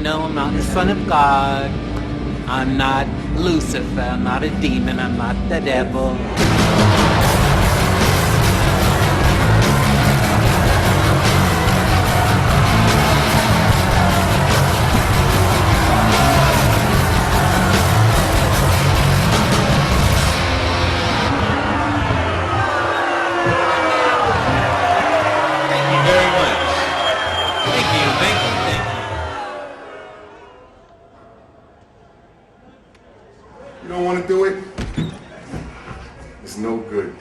No, I'm not the son of God. I'm not Lucifer. I'm not a demon. I'm not the devil. Do it, it's no good.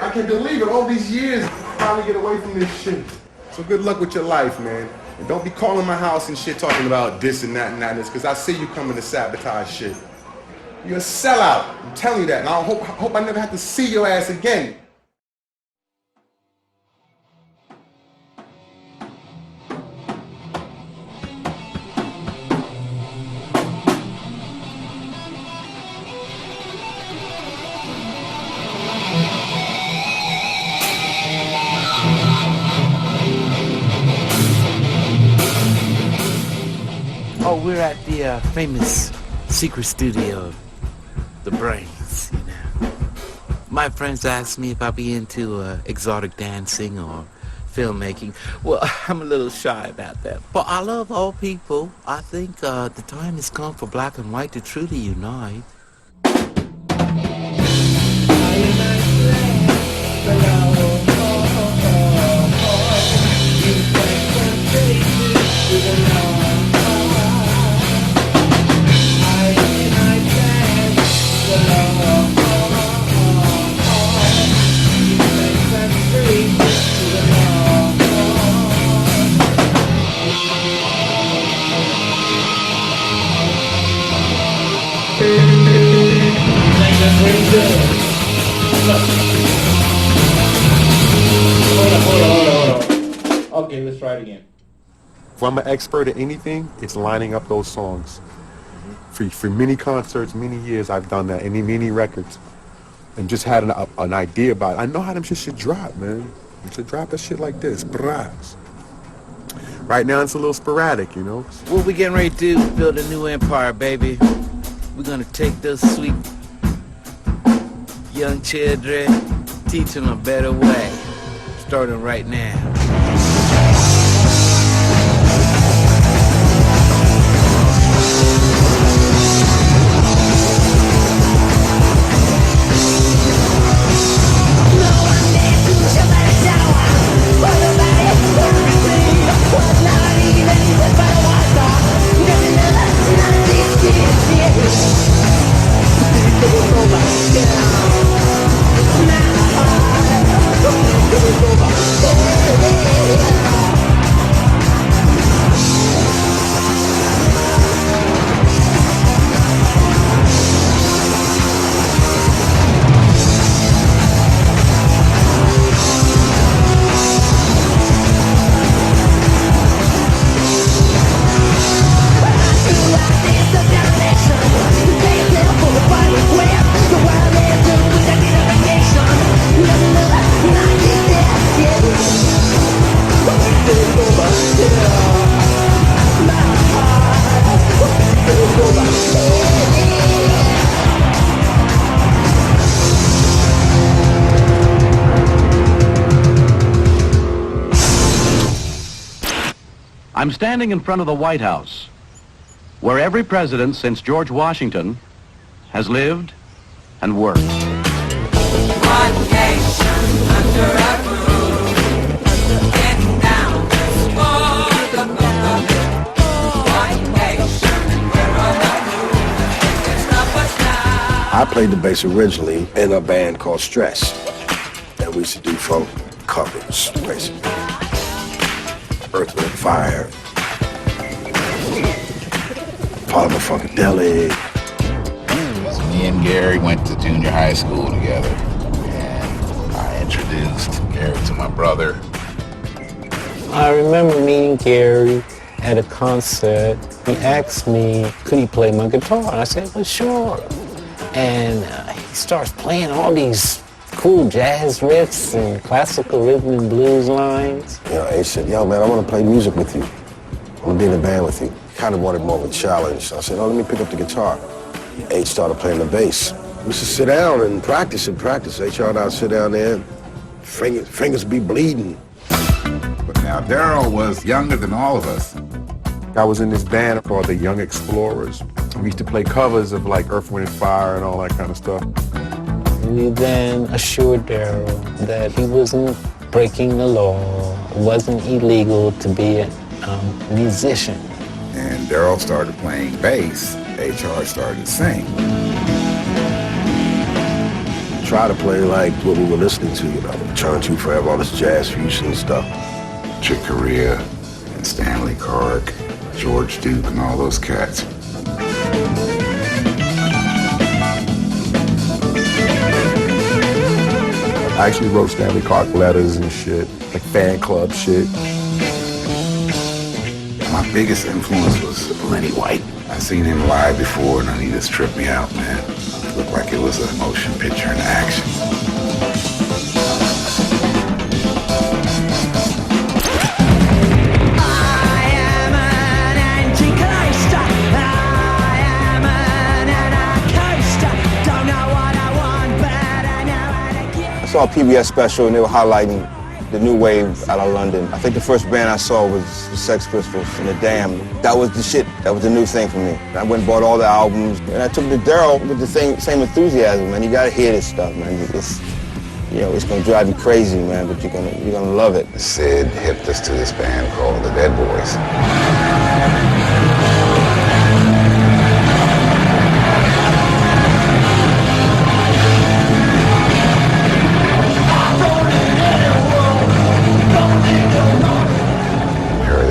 I can't believe it, all these years, finally get away from this shit. So good luck with your life, man. And don't be calling my house and shit talking about this and that and that, because I see you coming to sabotage shit. You're a sellout, I'm telling you that, and I hope I never have to see your ass again. Oh, we're at the famous secret studio of the brains, you know. My friends ask me if I'll be into exotic dancing or filmmaking. Well, I'm a little shy about that. But I love all people. I think the time has come for black and white to truly unite. Hold on. Okay, let's try it again. If I'm an expert at anything, it's lining up those songs. For many concerts, many years I've done that, many records, and just had an idea about it. I know how them shit should drop, man. You should drop that shit like this, brass. Right now it's a little sporadic, you know? Well, we're getting ready to build a new empire, baby. We're gonna take those sweet young children, teach them a better way, starting right now. I'm standing in front of the White House, where every president since George Washington has lived and worked. One nation under a roof, getting down for the one nation, and we're on the move. Can't stop us now. I played the bass originally in a band called Stress, and we used to do folk covers, basically. Earth, Wind, Fire, Parliament Funkadelic. So me and Gary went to junior high school together, and I introduced Gary to my brother. I remember meeting Gary at a concert. He asked me, could he play my guitar? And I said, well, sure. And he starts playing all these cool jazz riffs and classical rhythm and blues lines. You know, he said, yo, man, I want to play music with you. I want to be in a band with you. kind of wanted more of a challenge. So I said, oh, let me pick up the guitar. H started playing the bass. We used to sit down and practice and practice. HR and I'd sit down there, and fingers be bleeding. But now Daryl was younger than all of us. I was in this band called the Young Explorers. We used to play covers of like Earth, Wind & Fire and all that kind of stuff. We then assured Daryl that he wasn't breaking the law, it wasn't illegal to be a musician. And Daryl started playing bass. HR started to sing. Try to play like what we were listening to, you know, Turn to Forever, all this jazz fusion stuff. Chick Corea and Stanley Clarke, George Duke and all those cats. I actually wrote Stanley Clarke letters and shit, like fan club shit. My biggest influence was Lenny White. I seen him live before and he just tripped me out, man. It looked like it was a motion picture in action. I saw a PBS special and they were highlighting the new wave out of London. I think the first band I saw was the Sex Pistols and the Damned. That was the shit. That was the new thing for me. I went and bought all the albums, and I took it to Daryl with the same enthusiasm, man. You gotta hear this stuff, man. It's, you know, it's gonna drive you crazy, man, but you're gonna love it. Sid hipped us to this band called the Dead Boys.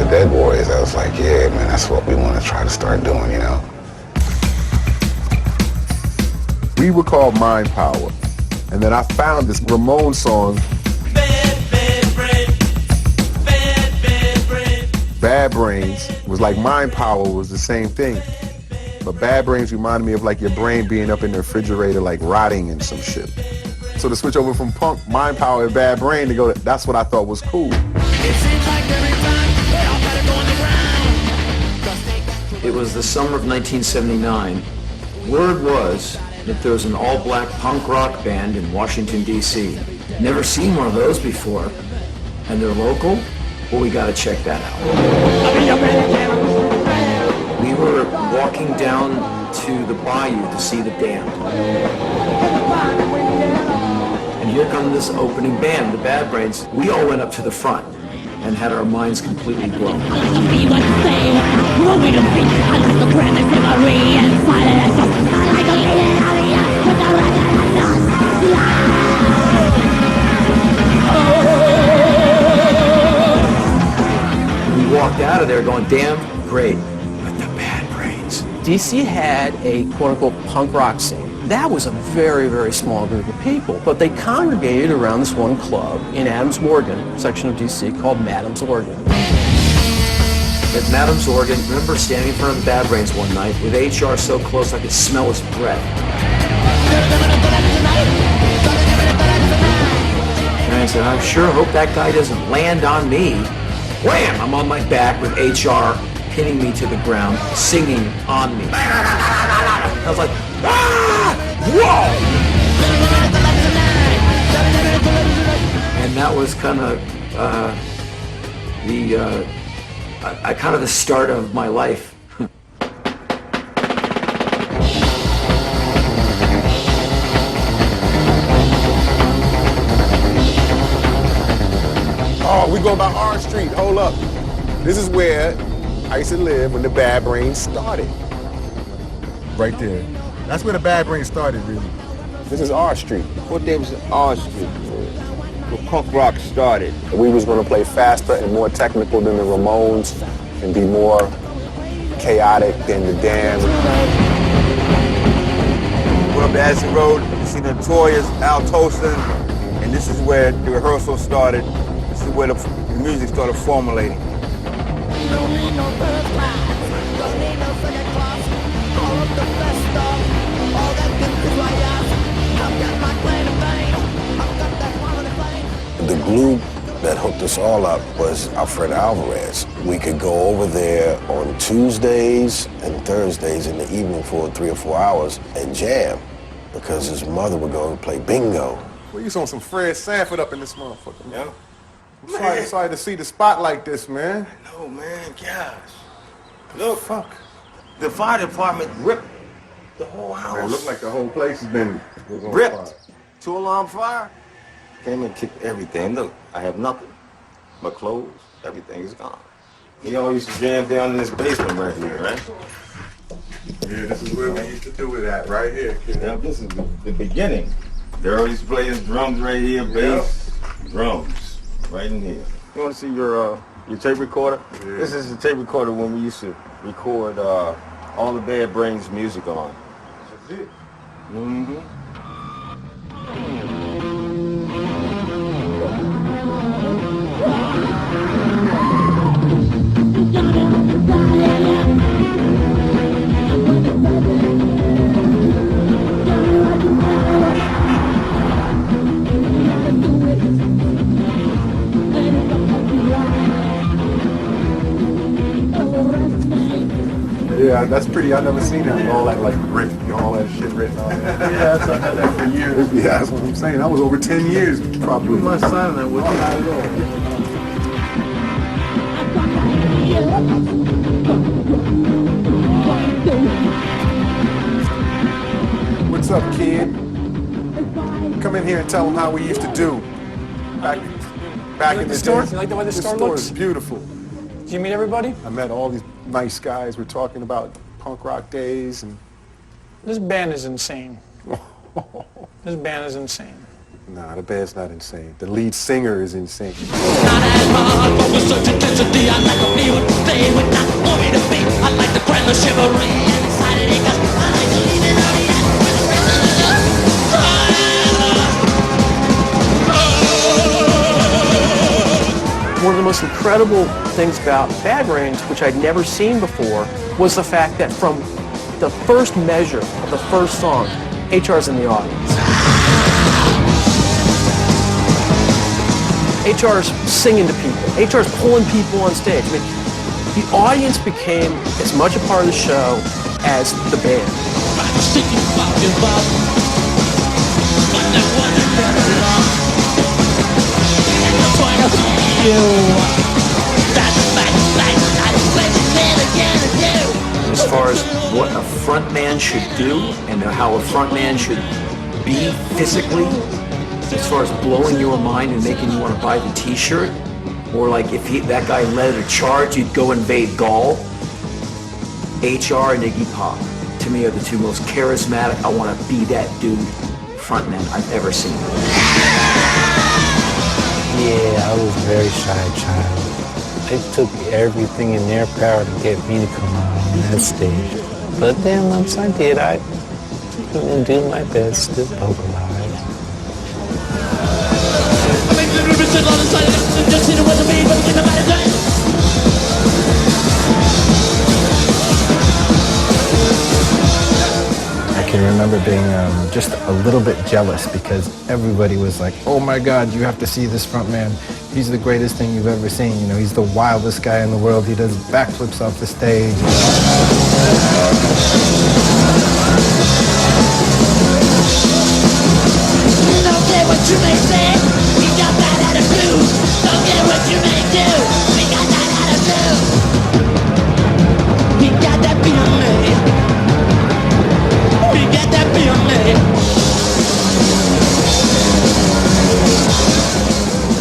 Dead Boys, I was like, yeah, man, that's what we want to try to start doing, you know? We were called Mind Power. And then I found this Ramon song. Bad Brains was like Mind Power was the same thing. But Bad Brains reminded me of like your brain being up in the refrigerator, like rotting and some shit. So to switch over from punk, Mind Power, and Bad Brain to go, that's what I thought was cool. It was the summer of 1979. Word was that there was an all-black punk rock band in Washington, D.C. Never seen one of those before. And they're local? Well, we gotta check that out. We were walking down to the bayou to see the Damned. And here comes this opening band, the Bad Brains. We all went up to the front and had our minds completely blown. We walked out of there going, damn, great, but the Bad Brains. DC had a quote-unquote punk rock scene. That was a very, very small group of people, but they congregated around this one club in Adams, Oregon, section of DC called Madam's Oregon. At Madam's Oregon, I remember standing in front of the Bad Brains one night with HR so close I could smell his breath. And I said, I sure hope that guy doesn't land on me. Wham! I'm on my back with HR pinning me to the ground, singing on me. I was like, ah! Whoa! And that was kind of the start of my life. Oh, we go by R Street, hold up. This is where I used to live when the Bad Brains started. Right there. That's where the Bad Brains started, really. This is R Street. What day was R Street? Where punk rock started. We was gonna play faster and more technical than the Ramones and be more chaotic than the Damned. Went up to Addison Road, you see the Notorious, Al Tolson, and this is where the rehearsal started. This is where the music started formulating. The glue that hooked us all up was Alfred Alvarez. We could go over there on Tuesdays and Thursdays in the evening for 3 or 4 hours and jam, because his mother would go and play bingo. Well, you on some Fred Sanford up in this motherfucker, man. I'm sorry to see the spot like this, man. No, man, gosh. Look, Fuck. the fire department ripped the whole Man, it house. looked like the whole place has been on Ripped. fire. 2-alarm fire. Came and kicked everything. Look, I have nothing. My clothes, everything is gone. He always used to jam down in this basement right here, right? Yeah, this is where we used to do it at, right here, kid. Now, this is the beginning. Daryl used to play his drums right here, bass, drums, right in here. You want to see your tape recorder? Yeah. This is the tape recorder when we used to record all the Bad Brains music on. That's it. Mm-hmm. Yeah, that's pretty. I've never seen that. All that like brick, all that shit written on it. Yeah, that's, I've had that for years. Yeah, that's what I'm saying. That was over 10 years, probably. My son and I would What's up, kid? Come in here and tell them how we used to do. Back like in the the store? day. You like the way the This store store looks? is beautiful. Did you meet everybody? I met all these nice guys. We're talking about punk rock days and. This band is insane. This band is insane. Nah, the band's not insane. The lead singer is insane. One of the most incredible things about Bad Brains, which I'd never seen before, was the fact that from the first measure of the first song, HR's in the audience. HR's singing to people. HR's pulling people on stage. I mean, the audience became as much a part of the show as the band. As far as what a front man should do and how a front man should be physically, as far as blowing your mind and making you want to buy the t-shirt, or like if that guy led a charge, you'd go invade Gaul. HR and Iggy Pop, to me, are the two most charismatic, I want to be that dude frontman I've ever seen. Yeah, I was a very shy child. They took everything in their power to get me to come out on that stage. But then once I did, I do my best to vocalize. I can remember being just a little bit jealous because everybody was like, oh my God, you have to see this front man. He's the greatest thing you've ever seen. You know, he's the wildest guy in the world. He does backflips off the stage. Don't care what you may say, we got that attitude. Don't care what you may do, we got that attitude. We got that feeling. We got that feeling.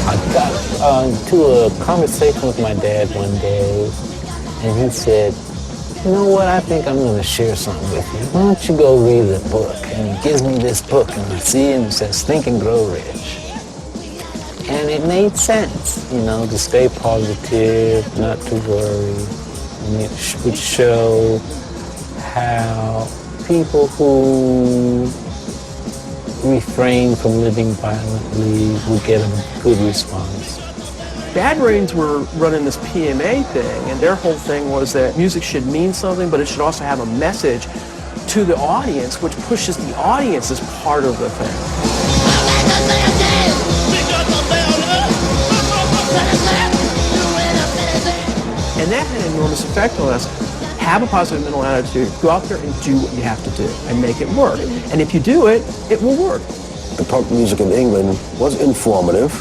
I got into a conversation with my dad one day, and he said, you know what, I think I'm going to share something with you. Why don't you go read the book? And he gives me this book, and I see it, and it says, Think and Grow Rich. And it made sense, you know, to stay positive, not to worry. And it would show how people who refrain from living violently would get a good response. Bad Brains were running this PMA thing, and their whole thing was that music should mean something, but it should also have a message to the audience, which pushes the audience as part of the thing. enormous effect on us. Have a positive mental attitude. Go out there and do what you have to do and make it work. And if you do it, it will work. The punk music in England was informative,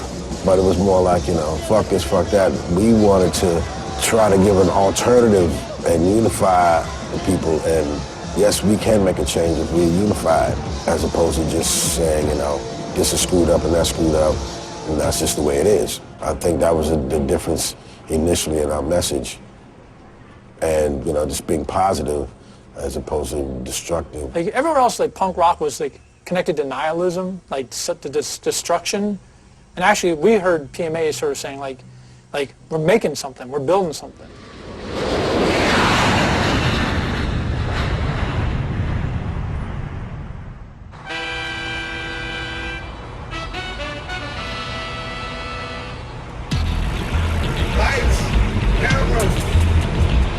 but it was more like, you know, fuck this, fuck that. We wanted to try to give an alternative and unify the people. And yes, we can make a change if we're unified, as opposed to just saying, you know, this is screwed up and that's screwed up, and that's just the way it is. I think that was the difference initially in our message. And, you know, just being positive as opposed to destructive. Like everywhere else, like punk rock was like connected to nihilism, like to destruction. And actually, we heard PMA sort of saying like we're making something, we're building something. Lights, camera,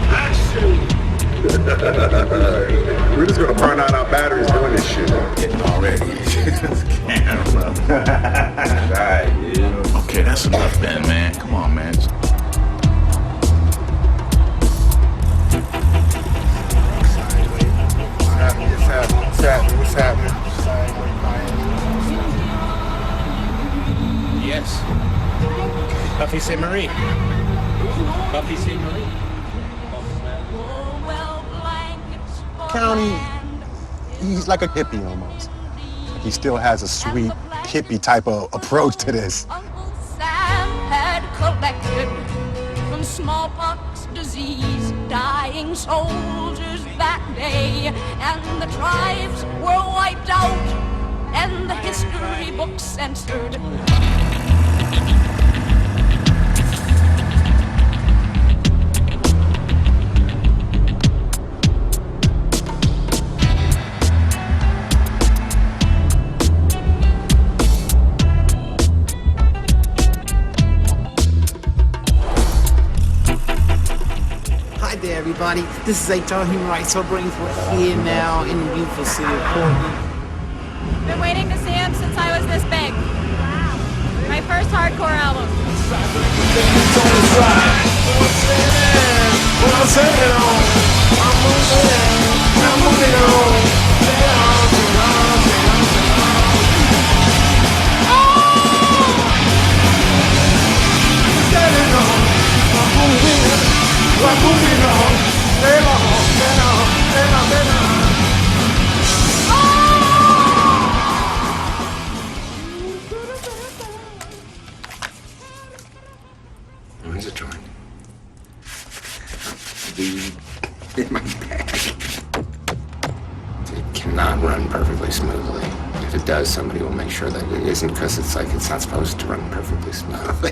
action. We're just gonna burn out our batteries doing this shit. Getting already. Camera. Right, yeah. Okay, that's enough then, man. Come on, man. What's happening? Yes. Buffy St. Marie. Buffy St. Marie. County, he's like a hippie almost. He still has a sweet hippie type of approach to this. Uncle Sam had collected from smallpox disease dying soldiers that day, and the tribes were wiped out and the history books censored. Everybody, this is HR Human Rights Brains. We're here now in the beautiful city of Portland. Been waiting to see him since I was this big. My first hardcore album. Where's a joint? Weed in my bag. It cannot run perfectly smoothly. If it does, somebody will make sure that it isn't, because it's like it's not supposed to run perfectly smoothly.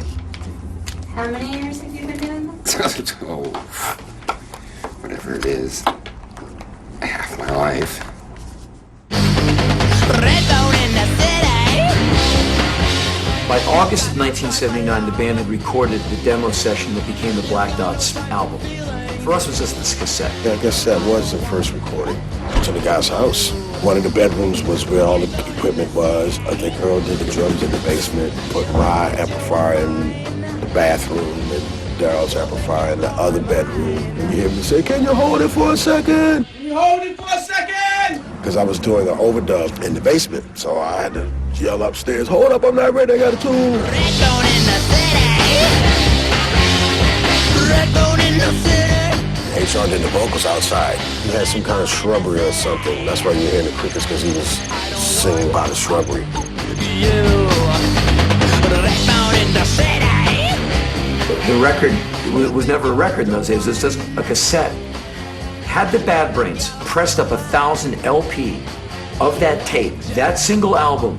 How many years have you been doing this? Oh, whatever it is, half my life. By August of 1979, the band had recorded the demo session that became the Black Dots album. For us, it was just this cassette. Yeah, cassette was the first recording. To the guy's house. One of the bedrooms was where all the equipment was. I think Earl did the drums in the basement, put my amplifier in the bathroom, and Daryl's amplifier in the other bedroom. And you hear me say, "Can you hold it for a second? Can you hold it for a second?" Because I was doing an overdub in the basement, so I had to yell upstairs, "Hold up, I'm not ready, I got a tune." HR did the vocals outside. He had some kind of shrubbery or something. That's why you're hearing the crickets, because he was singing by the shrubbery. The record was never a record in those days. It was just a cassette. Had the Bad Brains pressed up 1,000 LP of that tape, that single album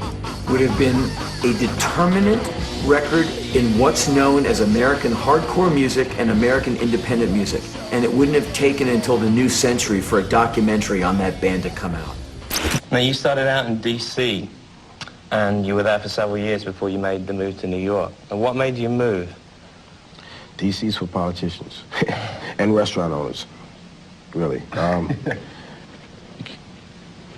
would have been a determinant record in what's known as American hardcore music and American independent music. And it wouldn't have taken until the new century for a documentary on that band to come out. Now, you started out in D.C. and you were there for several years before you made the move to New York. And what made you move? DC's for politicians and restaurant owners, really.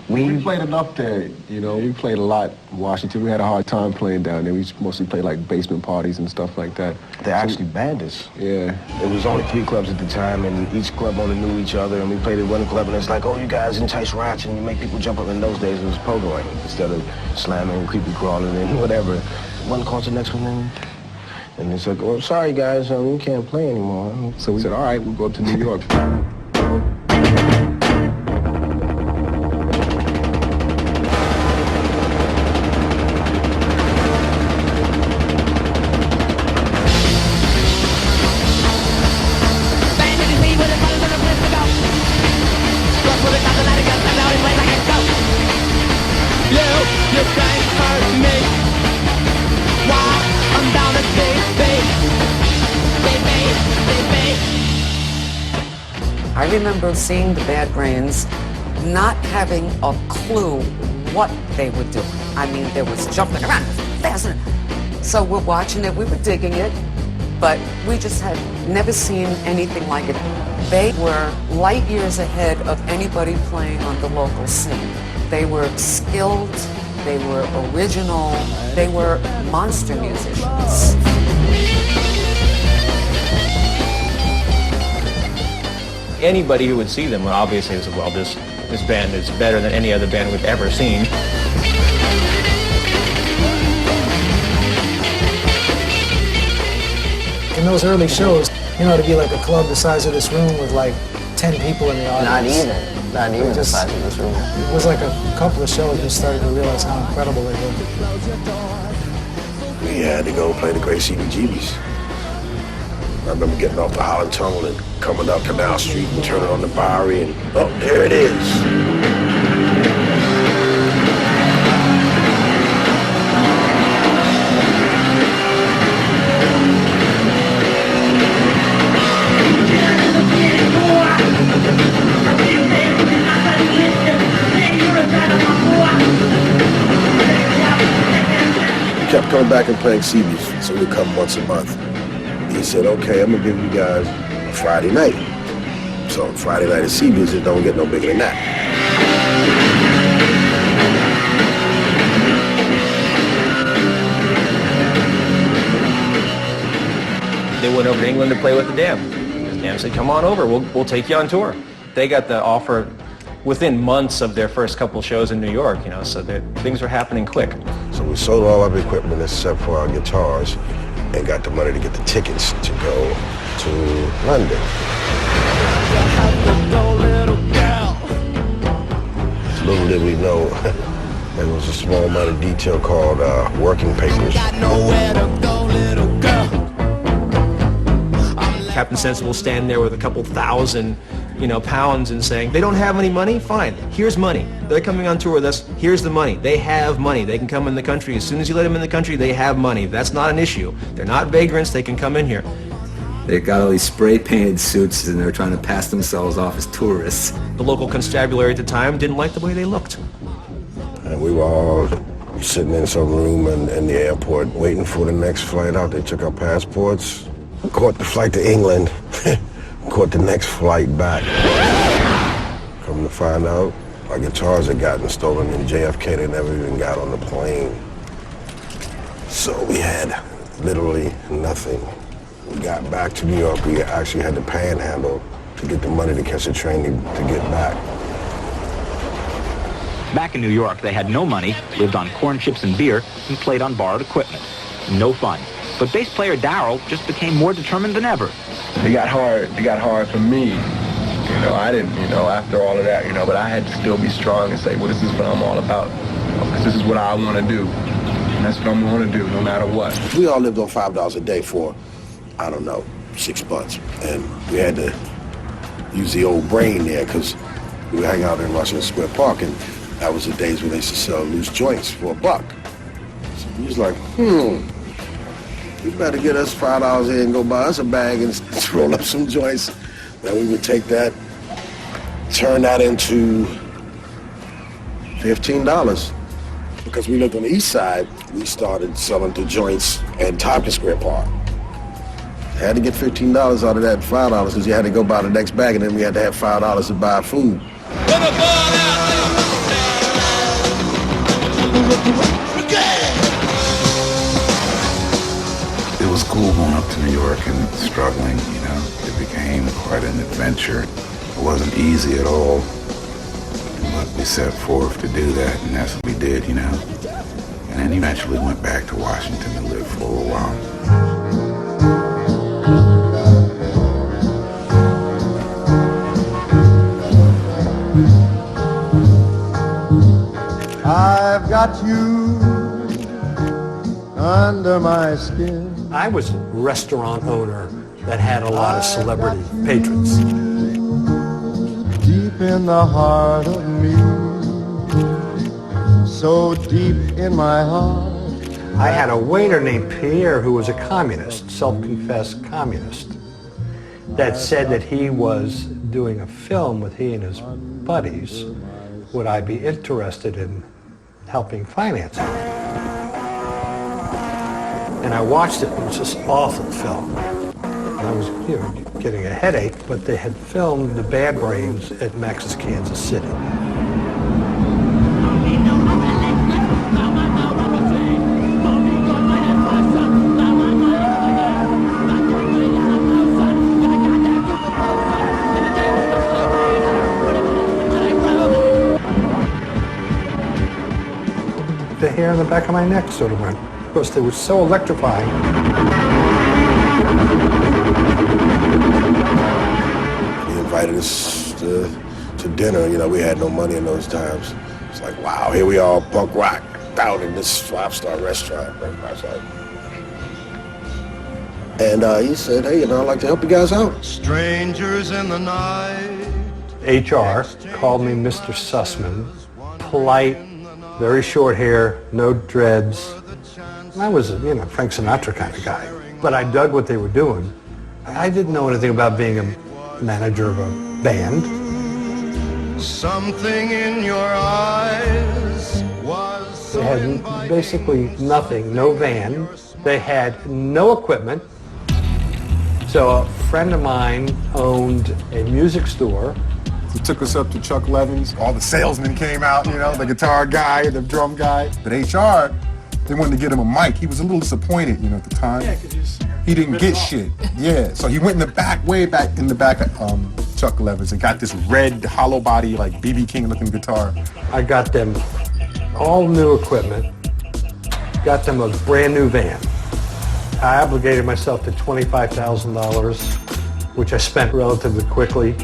We played enough there, you know. We played a lot in Washington. We had a hard time playing down there. We mostly played like basement parties and stuff like that. They're actually bandits. Yeah. There was only 3 clubs at the time, and each club only knew each other. And we played at one club, and it's like, oh, you guys entice rats, and you make people jump up. In those days, it was pogoing instead of slamming, creepy crawling, and whatever. One calls the next one in. And it's like, well, sorry, guys, we can't play anymore. So we said, all right, we'll go up to New York. I remember seeing the Bad Brains not having a clue what they were doing. I mean, there was jumping around, fast. So we're watching it, we were digging it, but we just had never seen anything like it. They were light years ahead of anybody playing on the local scene. They were skilled, they were original, they were monster musicians. Anybody who would see them would obviously say, well, this band is better than any other band we've ever seen. In those early shows, you know, to be like a club the size of this room with like 10 people in the audience. Not even the size of this room. It was like a couple of shows we started to realize how incredible they were. We had to go play the great CBGBs. I remember getting off the Holland Tunnel and coming up Canal Street and turning on the Bowery, and oh, there it is. We kept coming back and playing CBs, so we'd come once a month. He said, okay, I'm gonna give you guys a Friday night. So Friday night at CB's, it don't get no bigger than that. They went over to England to play with the Dam. The Dam said, come on over, we'll take you on tour. They got the offer within months of their first couple shows in New York, you know, so things were happening quick. So we sold all our equipment except for our guitars, and got the money to get the tickets to go to London. Little did we know, there was a small money detail called working papers. Captain Sensible standing there with a couple thousand, pounds and saying, they don't have any money? Fine, here's money. They're coming on tour with us, here's the money. They have money, they can come in the country. As soon as you let them in the country, they have money. That's not an issue. They're not vagrants, they can come in here. They got all these spray-painted suits and they're trying to pass themselves off as tourists. The local constabulary at the time didn't like the way they looked. And we were all sitting in some room in the airport waiting for the next flight out. They took our passports, caught the flight to England, caught the next flight back. Come to find out, our guitars had gotten stolen in JFK. They never even got on the plane. So we had literally nothing. We got back to New York. We actually had to panhandle to get the money to catch a train to get back. Back in New York, they had no money, lived on corn chips and beer, and played on borrowed equipment. No fun. But bass player Darryl just became more determined than ever. It got hard for me. I didn't, after all of that, but I had to still be strong and say, well, this is what I'm all about. Because this is what I want to do. And that's what I'm going to do, no matter what. We all lived on $5 a day for, I don't know, 6 months. And we had to use the old brain there because we would hang out in Washington Square Park, and that was the days when they used to sell loose joints for $1. So we was like, we better get us $5 here and go buy us a bag and roll up some joints. Then we would take that, turn that into $15. Because we lived on the east side, we started selling the joints at Tompkins Square Park. Had to get $15 out of that $5 because you had to go buy the next bag, and then we had to have $5 to buy food. It was cool going up to New York and struggling, you know. It became quite an adventure. It wasn't easy at all. But we set forth to do that, and that's what we did, you know. And then eventually went back to Washington to live for a while. I've got you under my skin. I was a restaurant owner that had a lot of celebrity patrons. Deep in the heart of me, so deep in my heart. I had a waiter named Pierre who was a communist, self-confessed communist, that said that he was doing a film with he and his buddies. Would I be interested in helping finance it? And I watched it. It was this awful film. And I was, you know, getting a headache, but they had filmed the Bad Brains at Max's Kansas City. The hair on the back of my neck sort of went. Of course, they were so electrifying. He invited us to dinner. You know, we had no money in those times. It's like, wow, here we are, punk rock, out in this five-star restaurant. And he said, hey, you know, I'd like to help you guys out. Strangers in the night. HR called me Mr. Sussman, polite, very short hair, no dreads. And I was a, you know, Frank Sinatra kind of guy. But I dug what they were doing. I didn't know anything about being a manager of a band. Something in your eyes was They had basically nothing, no van. They had no equipment. So a friend of mine owned a music store. He took us up to Chuck Levin's. All the salesmen came out, you know, the guitar guy, the drum guy. But HR, they wanted to get him a mic. He was a little disappointed, you know, at the time. Yeah, 'cause he didn't get shit. Yeah, so he went in the back, way back in the back of Chuck Levin's and got this red hollow body, like B.B. King looking guitar. I got them all new equipment, got them a brand new van. I obligated myself to $25,000, which I spent relatively quickly.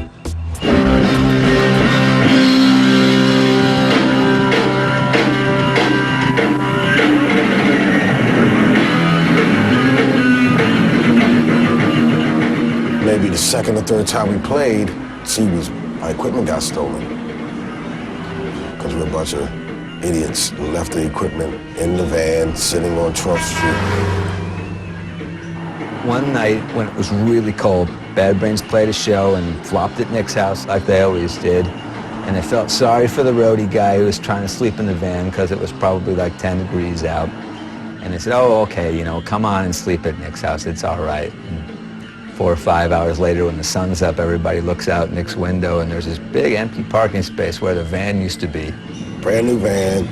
Maybe the second or third time we played, my equipment got stolen. Because we were a bunch of idiots who left the equipment in the van, sitting on Trump Street. One night when it was really cold, Bad Brains played a show and flopped at Nick's house like they always did. And I felt sorry for the roadie guy who was trying to sleep in the van because it was probably like 10 degrees out. And they said, oh, okay, you know, come on and sleep at Nick's house, it's all right. And 4 or 5 hours later when the sun's up, everybody looks out Nick's window and there's this big empty parking space where the van used to be. Brand new van,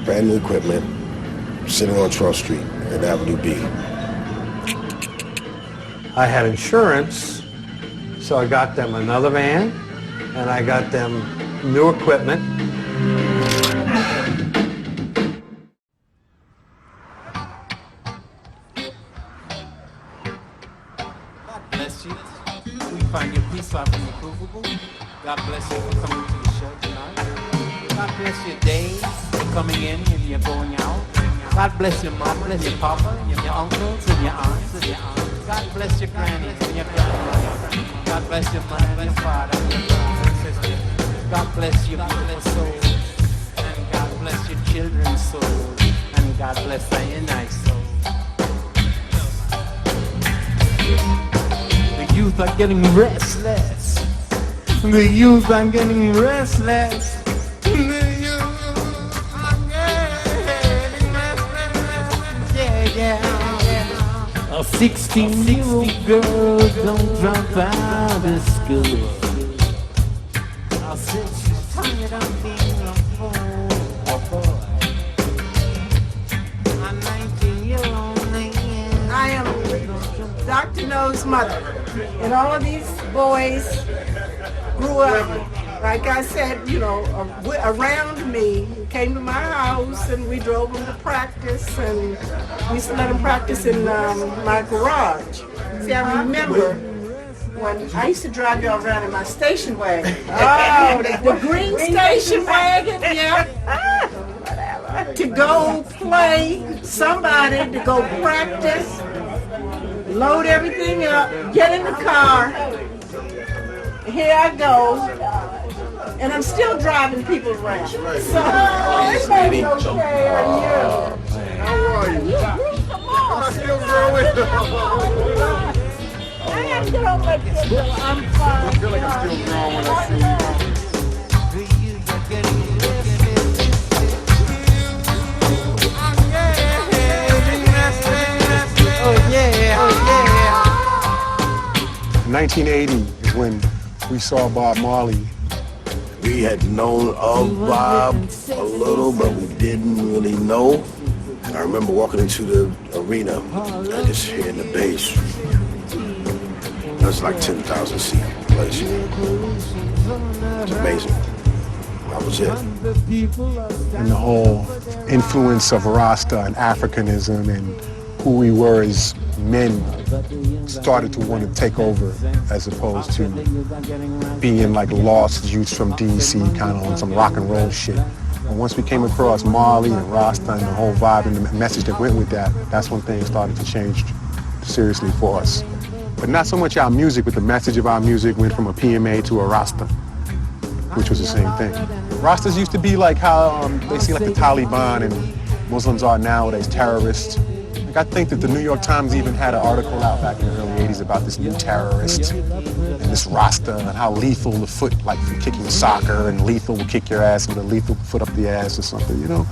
brand new equipment, sitting on Trump Street in Avenue B. I had insurance, so I got them another van, and I got them new equipment. God bless you. We find your peace often improvable. God bless you for coming to the show tonight. God bless your days for coming in and you're going out. God bless your mama and your papa and your uncles and your aunts and your aunts. God bless your grannies and your grandmas. God bless your mother and your father and your brothers and sisters. God bless your beautiful souls. And God bless your children's souls. And God bless your nice soul. The youth are getting restless. The youth are getting restless. The youth are getting restless. Yeah, yeah. A 16-year-old girl don't drop out of school. I said she's tired of being a fool. Dr. No's mother. And all of these boys grew up, like I said, you know, around me, came to my house, and we drove them to practice, and we used to let them practice in my garage. See, I remember when I used to drive y'all around in my station wagon. Oh, the green station wagon, yeah. To go play, somebody to go practice, load everything up, get in the car. Here I go, and I'm still driving people around. So, everything's okay. How are you? Come on. I'm still growing. I have to get on my kid. I'm fine. I feel like I'm still growing when I see you. Oh yeah, oh yeah. 1980 is when we saw Bob Marley. We had known of Bob a little, but we didn't really know. I remember walking into the arena and just hearing the bass. It was like 10,000 seat place. It's amazing. That was it. And the whole influence of Rasta and Africanism and who we were as men started to want to take over, as opposed to being like lost youths from DC, kind of on some rock and roll shit. And once we came across Marley and Rasta and the whole vibe and the message that went with that, that's when things started to change seriously for us. But not so much our music, but the message of our music went from a PMA to a Rasta, which was the same thing. Rastas used to be like how they see like the Taliban and Muslims are nowadays, terrorists. Like I think that the New York Times even had an article out back in the early 80s about this new terrorist and this Rasta and how lethal the foot, like from kicking soccer, and lethal will kick your ass with a lethal foot up the ass or something, you know?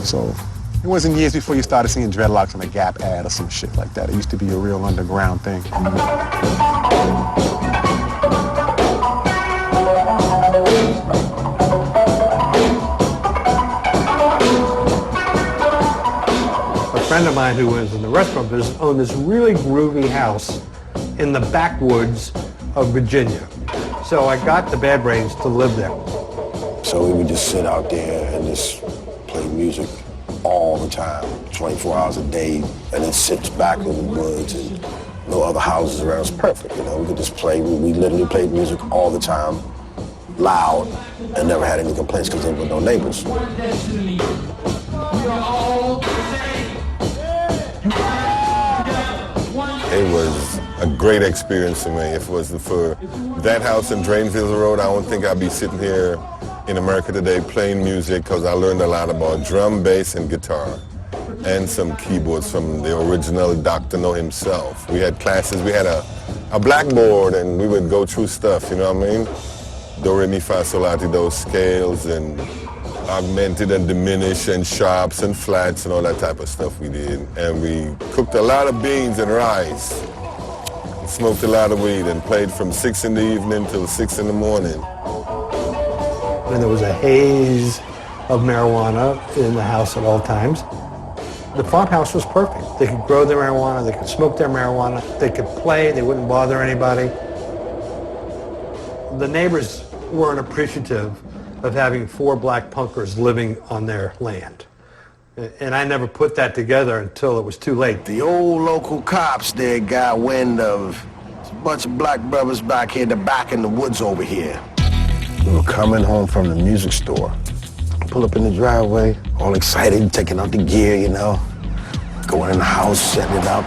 So it wasn't years before you started seeing dreadlocks on a Gap ad or some shit like that. It used to be a real underground thing. A friend of mine who was in the restaurant business owned this really groovy house in the backwoods of Virginia. So I got the Bad Brains to live there. So we would just sit out there and just play music all the time, 24 hours a day, and it sits back in the woods and no other houses around. It's perfect, you know. We could just play. We literally played music all the time, loud, and never had any complaints because there were no neighbors. It was a great experience for me. If it wasn't for that house in Drainville Road, I don't think I'd be sitting here in America today playing music, because I learned a lot about drum, bass, and guitar, and some keyboards from the original Dr. No himself. We had classes, we had a blackboard, and we would go through stuff, you know what I mean? Do, re, mi, fa, sol, la, ti, do scales, and augmented and diminished, and sharps and flats, and all that type of stuff we did. And we cooked a lot of beans and rice, and smoked a lot of weed, and played from 6 in the evening till 6 in the morning. And there was a haze of marijuana in the house at all times. The farmhouse was perfect. They could grow their marijuana, they could smoke their marijuana, they could play, they wouldn't bother anybody. The neighbors weren't appreciative of having 4 black punkers living on their land. And I never put that together until it was too late. The old local cops there got wind of a bunch of black brothers back here, back in the woods over here. We were coming home from the music store. Pull up in the driveway, all excited, taking out the gear, you know. Going in the house, setting it up.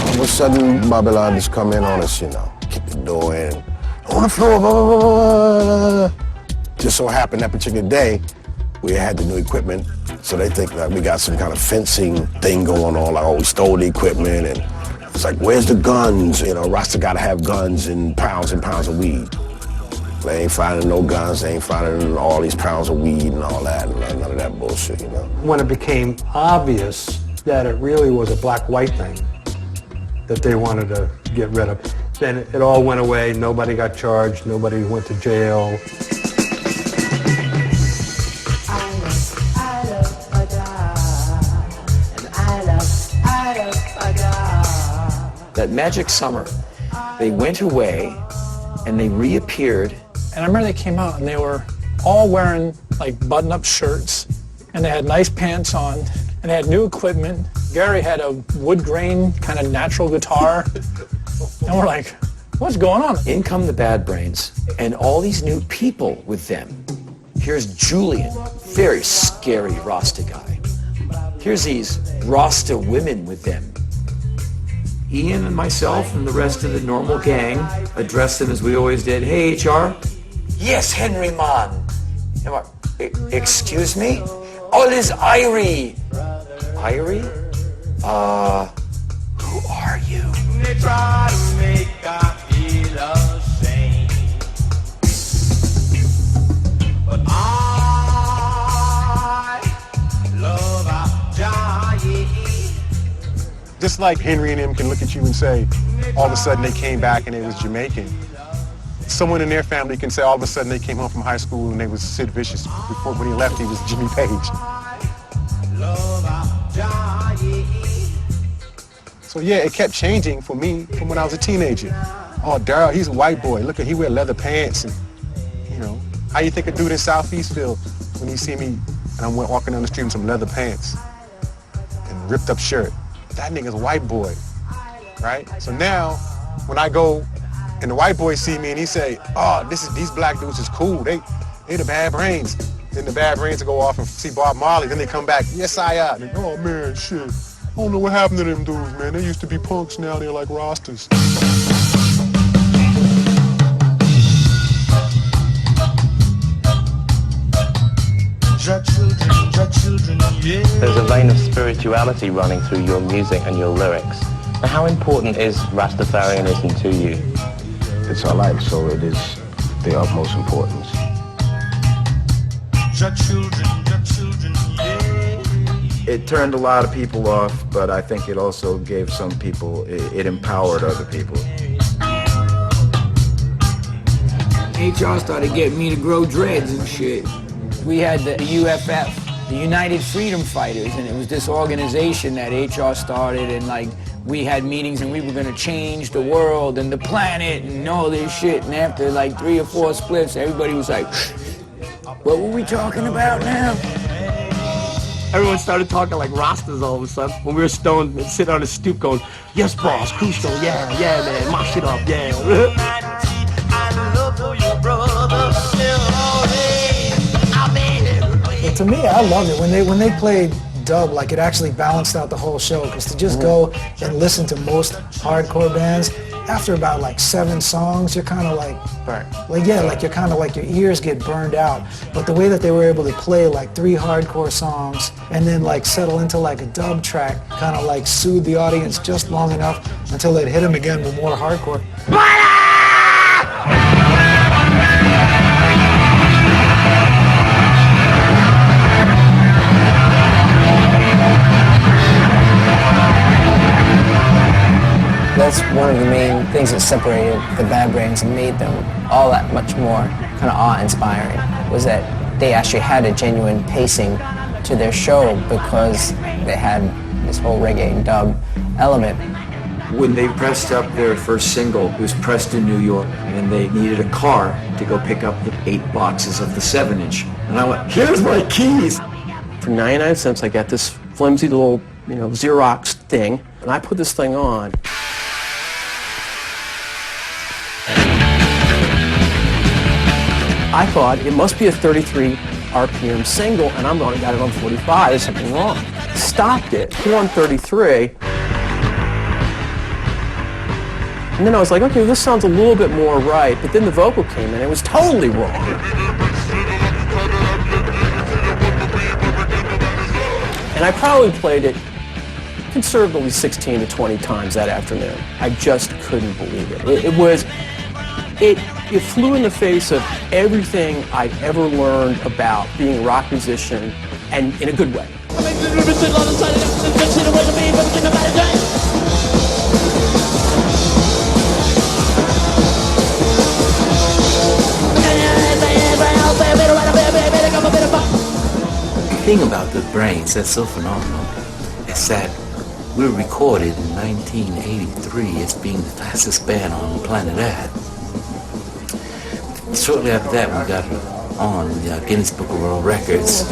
All of a sudden, Babylon just come in on us, you know. Kick the door in. On the floor, blah, blah, blah, blah. Just so happened that particular day, we had the new equipment. So they think that we got some kind of fencing thing going on, like, oh, we stole the equipment. And it's like, where's the guns? You know, Rasta gotta have guns and pounds of weed. They ain't finding no guns, they ain't finding all these pounds of weed and all that, none of that bullshit, you know. When it became obvious that it really was a black-white thing that they wanted to get rid of, then it all went away, nobody got charged, nobody went to jail. That magic summer, they went away and they reappeared. And I remember they came out and they were all wearing like button-up shirts, and they had nice pants on, and they had new equipment. Gary had a wood grain kind of natural guitar, and we're like, what's going on? In come the Bad Brains and all these new people with them. Here's Julian, very scary Rasta guy. Here's these Rasta women with them. Ian and myself and the rest of the normal gang addressed them as we always did. Hey, HR. Yes, Henry man. Excuse me? All is Irie. Irie? Who are you? They try to make us feel ashamed, but I love our giant. Just like Henry and them can look at you and say, all of a sudden they came back and they was Jamaican. Someone in their family can say all of a sudden they came home from high school and they was Sid Vicious. Before, when he left, he was Jimmy Page. So yeah, it kept changing for me from when I was a teenager. Oh, Daryl, he's a white boy. Look at, he wear leather pants and, you know, how you think a dude in Southeast feel when he see me and I'm walking down the street in some leather pants and ripped up shirt? That nigga's a white boy, right? So now, when I go and the white boys see me and he say, oh, these black dudes is cool. They the Bad Brains. Then the Bad Brains will go off and see Bob Marley. Then they come back, yes, I am. And, oh, man, shit. I don't know what happened to them dudes, man. They used to be punks, now they're like Rastas. There's a vein of spirituality running through your music and your lyrics. Now, how important is Rastafarianism to you? It's our life, so it is the utmost importance. It turned a lot of people off, but I think it also gave some people, it empowered other people. HR started getting me to grow dreads and shit. We had the UFF, the United Freedom Fighters, and it was this organization that HR started, and like we had meetings and we were gonna change the world and the planet and all this shit, and after like 3 or 4 splits, everybody was like, what were we talking about now? Everyone started talking like Rastas all of a sudden. When we were stoned, they'd sit on a stoop going, yes, boss, Crusto, yeah, man, mash it up, yeah. But to me, I loved it. When they played dub, like it actually balanced out the whole show, because to just go and listen to most hardcore bands, after about like 7 songs, you're kind of like, you're kind of like your ears get burned out. But the way that they were able to play like 3 hardcore songs and then like settle into like a dub track, kind of like soothe the audience just long enough until they'd hit them again with more hardcore. That's one of the main things that separated the Bad Brains and made them all that much more kind of awe-inspiring, was that they actually had a genuine pacing to their show because they had this whole reggae and dub element. When they pressed up their first single, it was pressed in New York, and they needed a car to go pick up the 8 boxes of the 7-inch. And I went, here's my keys. For 99 cents, I got this flimsy little, Xerox thing, and I put this thing on. I thought it must be a 33 RPM single, and I'm going, got it on 45, there's something wrong. Stopped it, put it on 33, and then I was like, okay, this sounds a little bit more right, but then the vocal came in, it was totally wrong. And I probably played it conservatively 16 to 20 times that afternoon. I just couldn't believe it. It flew in the face of everything I'd ever learned about being a rock musician, and in a good way. The thing about the Brains that's so phenomenal is that We were recorded in 1983 as being the fastest band on planet Earth. Shortly after that, we got on the Guinness Book of World Records.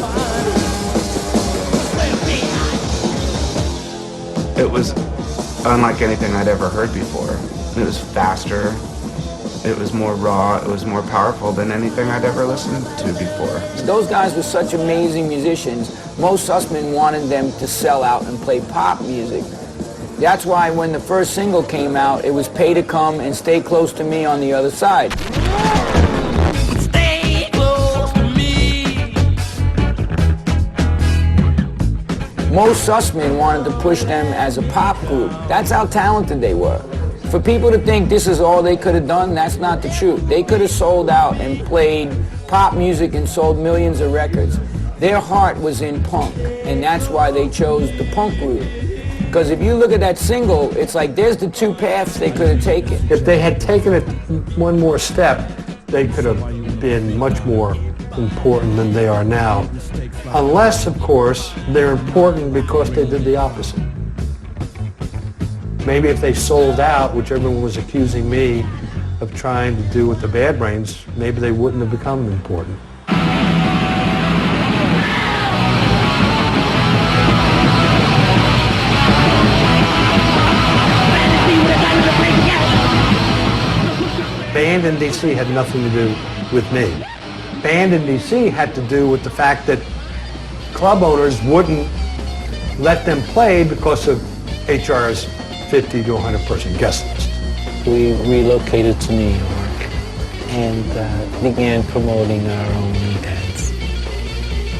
It was unlike anything I'd ever heard before. It was faster, it was more raw, it was more powerful than anything I'd ever listened to before. Those guys were such amazing musicians. Most Sussman wanted them to sell out and play pop music. That's why when the first single came out, it was Pay to Come and Stay Close to Me on the other side. Stay close to me. Most Sussman wanted to push them as a pop group. That's how talented they were. For people to think this is all they could have done, that's not the truth. They could have sold out and played pop music and sold millions of records. Their heart was in punk, and that's why they chose the punk route. Because if you look at that single, it's like there's the two paths they could have taken. If they had taken it one more step, they could have been much more important than they are now. Unless, of course, they're important because they did the opposite. Maybe if they sold out, which everyone was accusing me of trying to do with the Bad Brains, maybe they wouldn't have become important. Band in D.C. had nothing to do with me. Band in D.C. had to do with the fact that club owners wouldn't let them play because of HR's 50 to 100 person guest list. We relocated to New York and began promoting our own events.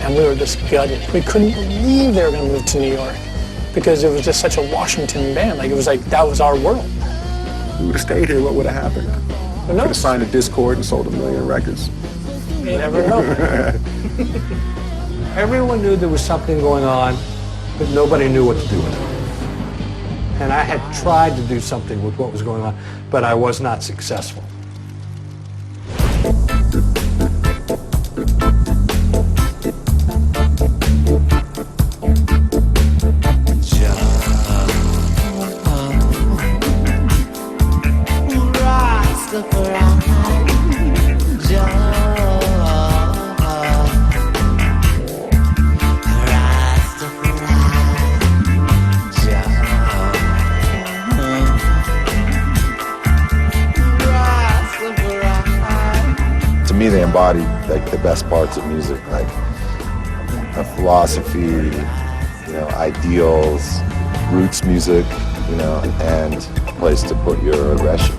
And we were just gutted. We couldn't believe they were going to move to New York because it was just such a Washington band. Like, it was like that was our world. We would have stayed here, what would have happened? We could have signed a Discord and sold 1 million records. You never know. Everyone knew there was something going on, but nobody knew what to do with it. And I had tried to do something with what was going on, but I was not successful. To me, they embody like the best parts of music, like a philosophy, ideals, roots music, and a place to put your aggression.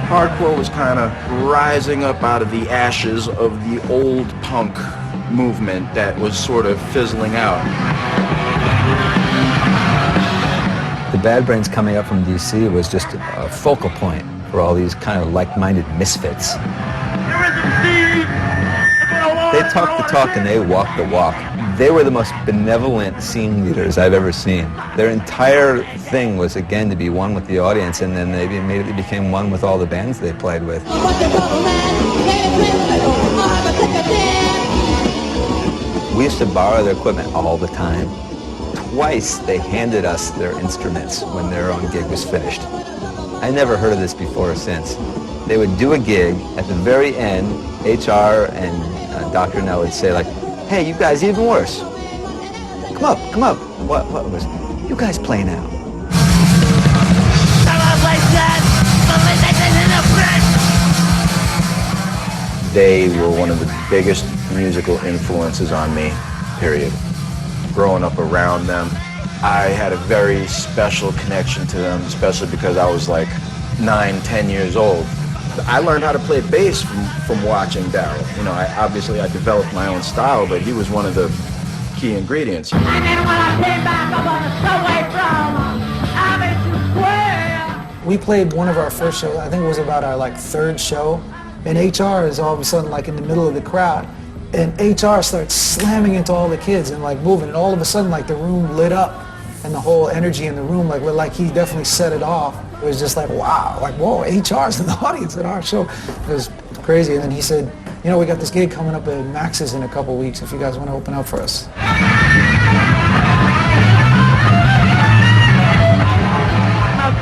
Hardcore was kind of rising up out of the ashes of the old punk movement that was sort of fizzling out. The Bad Brains coming up from DC was just a focal point for all these kind of like-minded misfits. They talk the talk and they walk the walk. They were the most benevolent scene leaders I've ever seen. Their entire thing was, again, to be one with the audience, and then they immediately became one with all the bands they played with. We used to borrow their equipment all the time. Twice they handed us their instruments when their own gig was finished. I never heard of this before or since. They would do a gig, at the very end, HR and Dr. Nell would say, like, hey, you guys, even worse. Come up, come up. What was it? You guys play now. They were one of the biggest musical influences on me, period. Growing up around them, I had a very special connection to them, especially because I was like 9, 10 years old. I learned how to play bass from watching Daryl. You know, I developed my own style, but he was one of the key ingredients. And then when I came back, I was away from Avenue Square. We played one of our first shows, I think it was about our like third show, and HR is all of a sudden like in the middle of the crowd, and HR starts slamming into all the kids and like moving, and all of a sudden like the room lit up, and the whole energy in the room, like he definitely set it off. It was just like, wow, like, whoa, HR's in the audience at our show. It was crazy. And then he said, you know, we got this gig coming up at Max's in a couple weeks if you guys want to open up for us.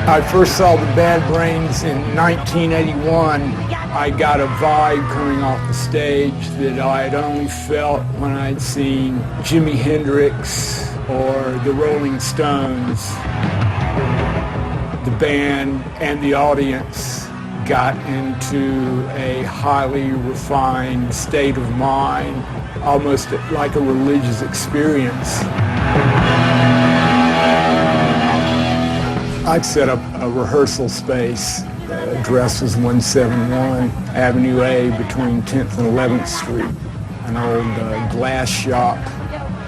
I first saw the Bad Brains in 1981. I got a vibe coming off the stage that I had only felt when I'd seen Jimi Hendrix or the Rolling Stones. The band and the audience got into a highly refined state of mind, almost like a religious experience. I'd set up a rehearsal space. The address was 171 Avenue A between 10th and 11th Street, an old glass shop.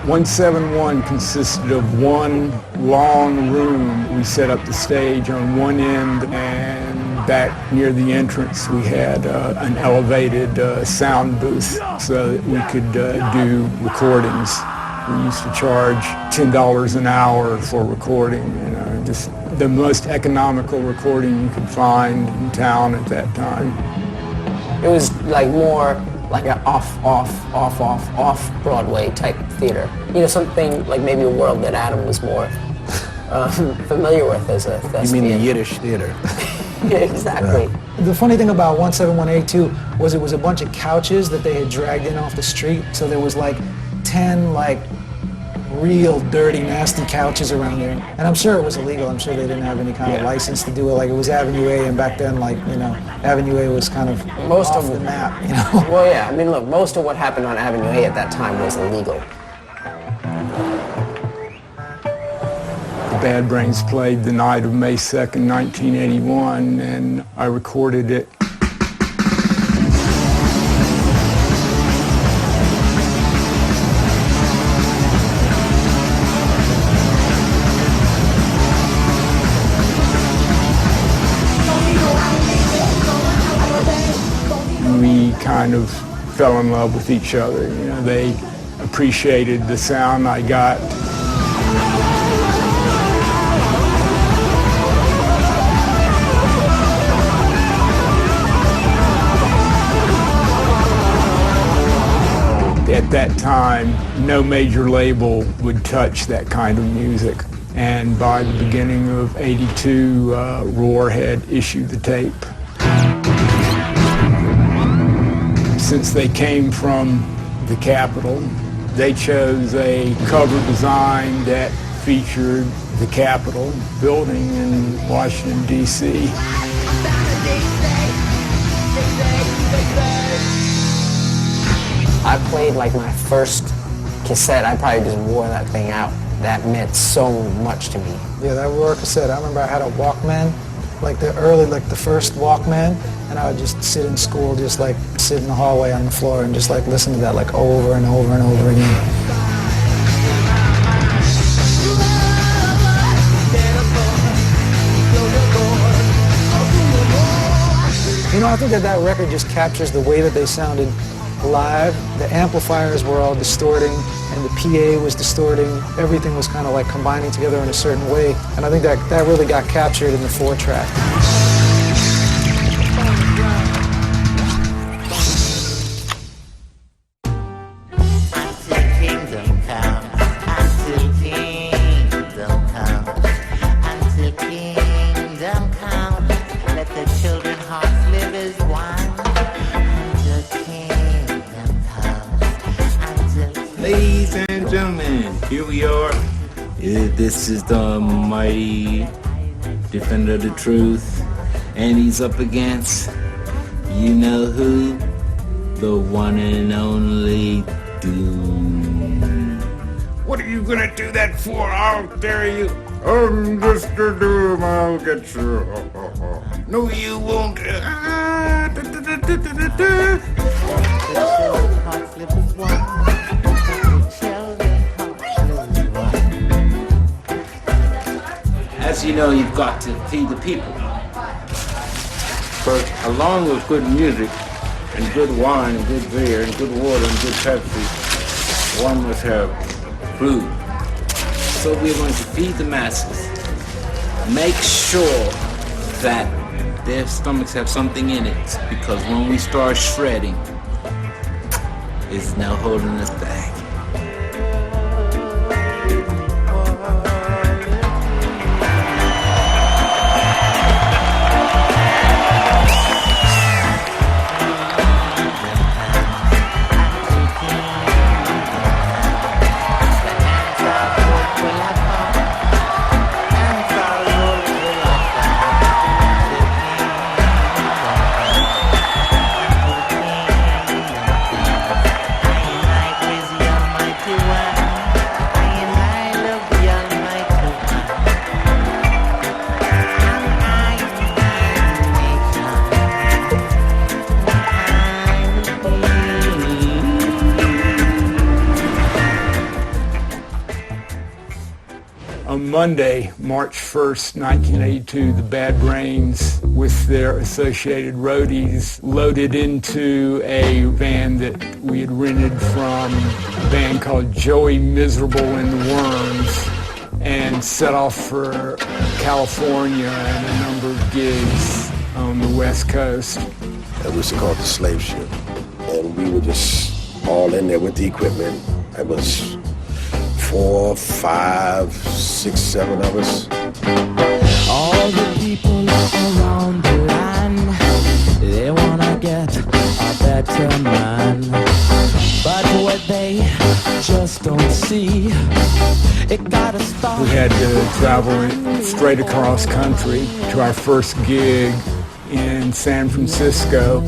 171 consisted of one long room. We set up the stage on one end, and back near the entrance we had an elevated sound booth so that we could do recordings. We used to charge $10 an hour for recording, you know, just the most economical recording you could find in town at that time. It was like more like an off Broadway type theater. You know, something like maybe a world that Adam was more familiar with as a thespian. You mean the Yiddish theater? Yeah, exactly. Yeah. The funny thing about 171A2 was it was a bunch of couches that they had dragged in off the street. So there was like 10 like real dirty, nasty couches around there. And I'm sure it was illegal. I'm sure they didn't have any kind of license to do it. Like it was Avenue A, and back then, like, you know, Avenue A was kind of off the map, you know? Well, yeah, I mean, look, most of what happened on Avenue A at that time was illegal. The Bad Brains played the night of May 2nd, 1981, and I recorded it. We kind of fell in love with each other. You know, they appreciated the sound I got. At that time, no major label would touch that kind of music. And by the beginning of '82, Roar had issued the tape. Since they came from the Capitol, they chose a cover design that featured the Capitol building in Washington, D.C. I played like my first cassette. I probably just wore that thing out. That meant so much to me. Yeah, that Roar cassette. I remember I had a Walkman, like the first Walkman, and I would just sit in school, just like sit in the hallway on the floor and just like listen to that like over and over and over again. You know, I think that record just captures the way that they sounded live. The amplifiers were all distorting, and the PA was distorting. Everything was kind of like combining together in a certain way. And I think that really got captured in the 4-track. Ladies and gentlemen, here we are. This is the mighty defender of the truth, and he's up against, you know who, the one and only Doom. What are you gonna do that for? I'll dare you. I'm just a Doom, I'll get you. No, you won't. As you know, you've got to feed the people. But along with good music and good wine and good beer and good water and good Pepsi, one must have food. So we're going to feed the masses. Make sure that their stomachs have something in it, because when we start shredding, it's now holding us back. On Monday, March 1st, 1982, the Bad Brains, with their associated roadies, loaded into a van that we had rented from a band called Joey Miserable and the Worms, and set off for California and a number of gigs on the West Coast. We used to call it the slave ship. And we were just all in there with the equipment. It was 4, 5, 6, 7 of us. All the people around the land, they wanna get a better man. But what they just don't see, it gotta start. We had to travel straight across country to our first gig in San Francisco.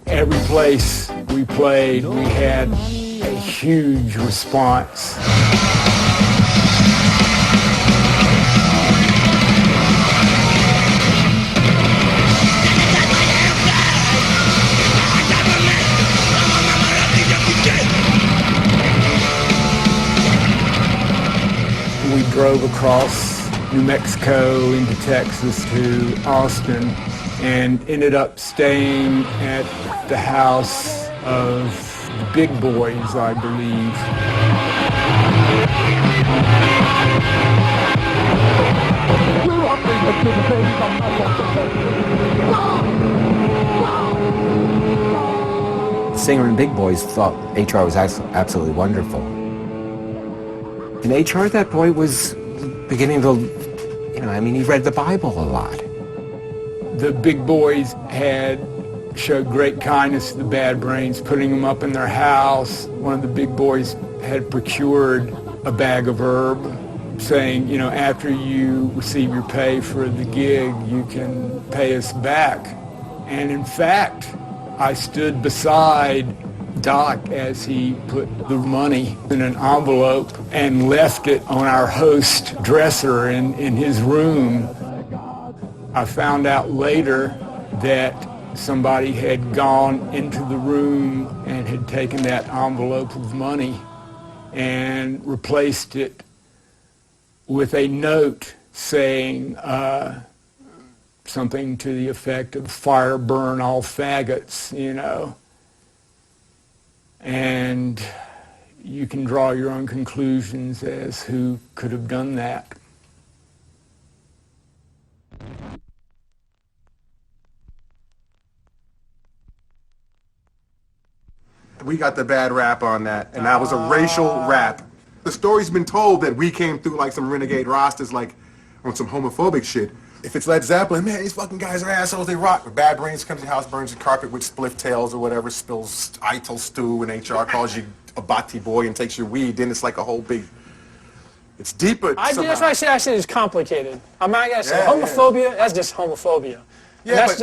Every place we played, we had a huge response. We drove across New Mexico into Texas to Austin and ended up staying at the house of the Big Boys, I believe. The singer and Big Boys thought HR was absolutely wonderful. And HR at that point was beginning to, he read the Bible a lot. The Big Boys had showed great kindness to the Bad Brains, putting them up in their house. One of the Big Boys had procured a bag of herb, saying, after you receive your pay for the gig, you can pay us back. And in fact, I stood beside Doc as he put the money in an envelope and left it on our host dresser in his room. I found out later that somebody had gone into the room and had taken that envelope of money and replaced it with a note saying something to the effect of "fire burn all faggots," you know. And you can draw your own conclusions as who could have done that. We got the bad rap on that, and that was a racial rap. The story's been told that we came through like some renegade rastas, like on some homophobic shit. If it's Led Zeppelin, man, these fucking guys are assholes, they rock. But Bad Brains comes to the house, burns the carpet with spliff tails or whatever, spills Ital stew, and HR calls you a bati boy and takes your weed, then it's like a whole big, it's deeper That's somehow. why I say it's complicated. I'm not gonna say homophobia, that's just homophobia. Yeah, that's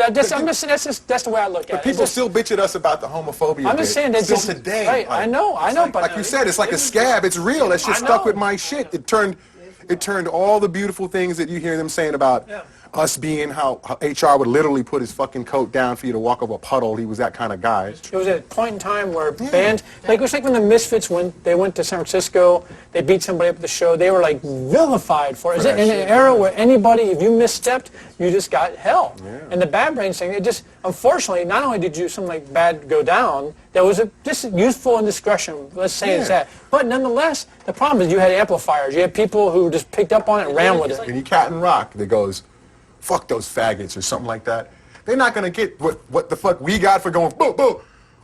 the way I look at it. But people still bitch at us about the homophobia. I'm just saying that still just today. Right, like, I know, but like you said, it's like a scab. It's real. That shit stuck with my shit. It turned all the beautiful things that you hear them saying about us being how HR would literally put his fucking coat down for you to walk over a puddle. He was that kind of guy. It was a point in time where bands, like it was like when the Misfits went to San Francisco, they beat somebody up at the show, they were like vilified for it. In an era where anybody, if you misstepped, you just got hell. Yeah. And the Bad Brains thing, it just, unfortunately, not only did you something like bad go down, there was just youthful indiscretion, let's say it's that. But nonetheless, the problem is you had amplifiers. You had people who just picked up on it and ran with it. And you cat and rock that goes, fuck those faggots or something like that. They're not going to get what the fuck we got for going, boo, boo,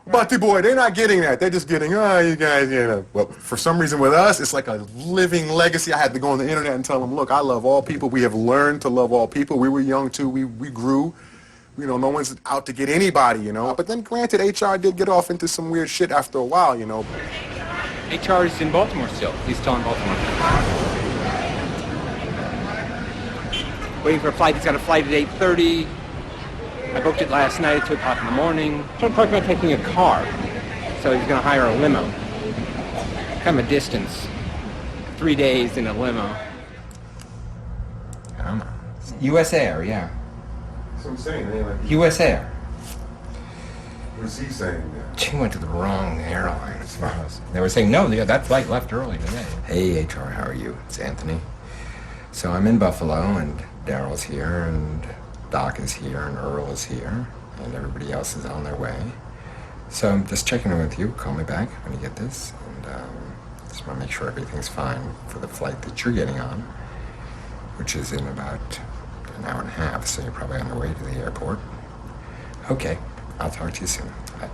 Bati boy. They're not getting that. They're just getting, oh, you guys, you know. Well, for some reason with us, it's like a living legacy. I had to go on the internet and tell them, look, I love all people. We have learned to love all people. We were young, too. We grew. You know, no one's out to get anybody, you know. But then, granted, HR did get off into some weird shit after a while, you know. HR is in Baltimore still. He's still in Baltimore. Waiting for a flight. He's got a flight at 8:30. I booked it last night at 2 o'clock in the morning. So I'm talking about taking a car. So he's going to hire a limo. Kind of a distance. 3 days in a limo. I don't know. U.S. Air, yeah. That's what I'm saying. Like, U.S. Air. What's he saying there? She went to the wrong airline as far as... They were saying, no, that flight left early today. Hey, HR, how are you? It's Anthony. So I'm in Buffalo, and Daryl's here, and Doc is here, and Earl is here, and everybody else is on their way. So I'm just checking in with you. Call me back when you get this, and just want to make sure everything's fine for the flight that you're getting on, which is in about an hour and a half, so you're probably on your way to the airport. Okay, I'll talk to you soon. Bye.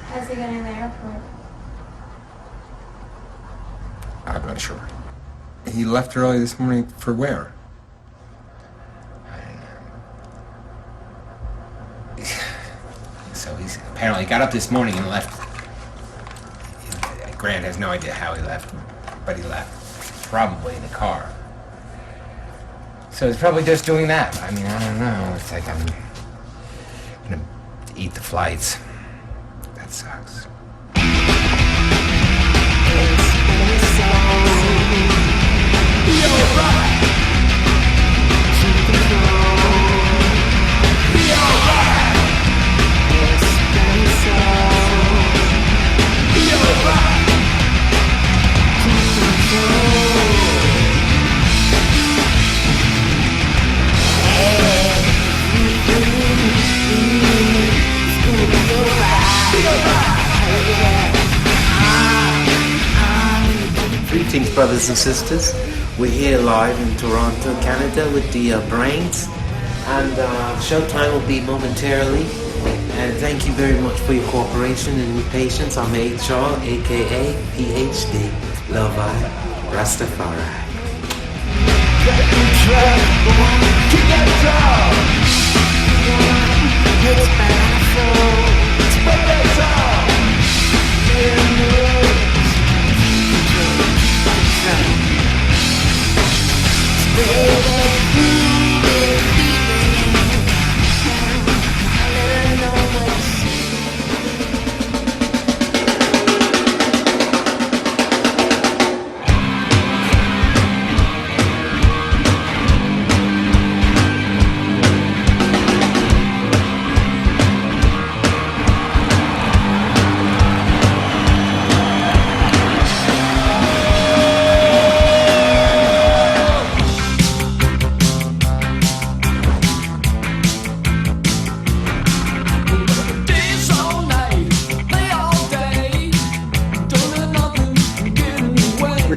How's he getting to the airport? I'm not sure. He left early this morning for where? So he's apparently got up this morning and left. Grant has no idea how he left, but he left. Probably in a car. So he's probably just doing that. I mean, I don't know. It's like I'm gonna eat the flights. That sucks. Greetings, brothers and sisters. We're here live in Toronto, Canada with the Brains, and showtime will be momentarily. And thank you very much for your cooperation and your patience. I'm HR, aka PhD, Love I, Rastafari.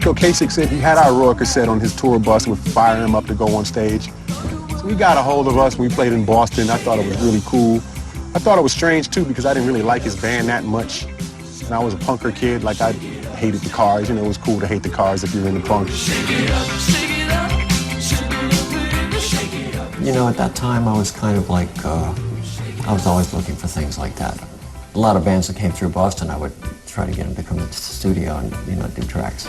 Rick Ocasek said he had our raw cassette on his tour bus and would fire him up to go on stage. So he got a hold of us when we played in Boston. I thought it was really cool. I thought it was strange too because I didn't really like his band that much. And I was a punker kid, like I hated the Cars. You know, it was cool to hate the Cars if you're into punk. You know, at that time I was kind of like, I was always looking for things like that. A lot of bands that came through Boston, I would try to get them to come into the studio and, you know, do tracks.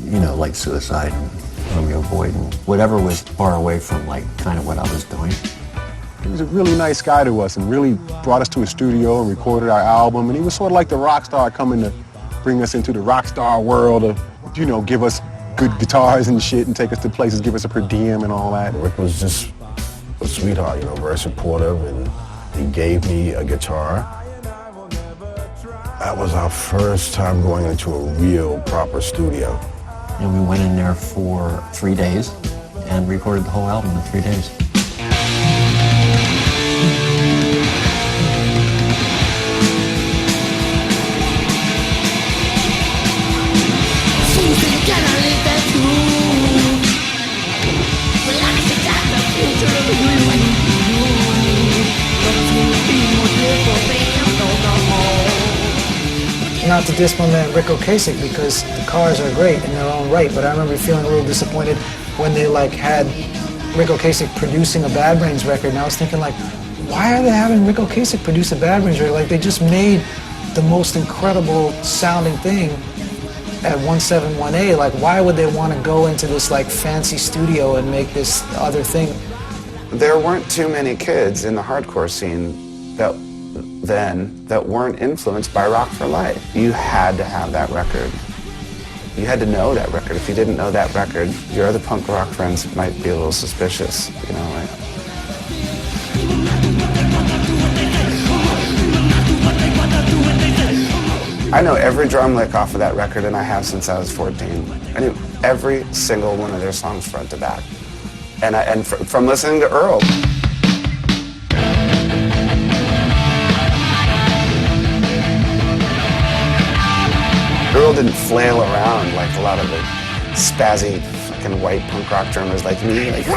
You know, like Suicide and Romeo Void and whatever was far away from, like, kind of what I was doing. He was a really nice guy to us and really brought us to a studio and recorded our album. And he was sort of like the rock star coming to bring us into the rock star world of, you know, give us good guitars and shit and take us to places, give us a per diem and all that. Rick was just a sweetheart, you know, very supportive, and he gave me a guitar. That was our first time going into a real proper studio. And we went in there for 3 days and recorded the whole album in 3 days. Not to diss my man Rick Ocasek, because the Cars are great in their own right, but I remember feeling a little disappointed when they like had Rick Ocasek producing a Bad Brains record, and I was thinking like, why are they having Rick Ocasek produce a Bad Brains record? Like, they just made the most incredible sounding thing at 171A. Like, why would they want to go into this like fancy studio and make this other thing? There weren't too many kids in the hardcore scene that weren't influenced by Rock for Life. You had to have that record. You had to know that record. If you didn't know that record, your other punk rock friends might be a little suspicious, you know, like. I know every drum lick off of that record, and I have since I was 14. I knew every single one of their songs front to back. And from listening to Earl. Earl didn't flail around like a lot of the spazzy fucking white punk rock drummers like me. Like,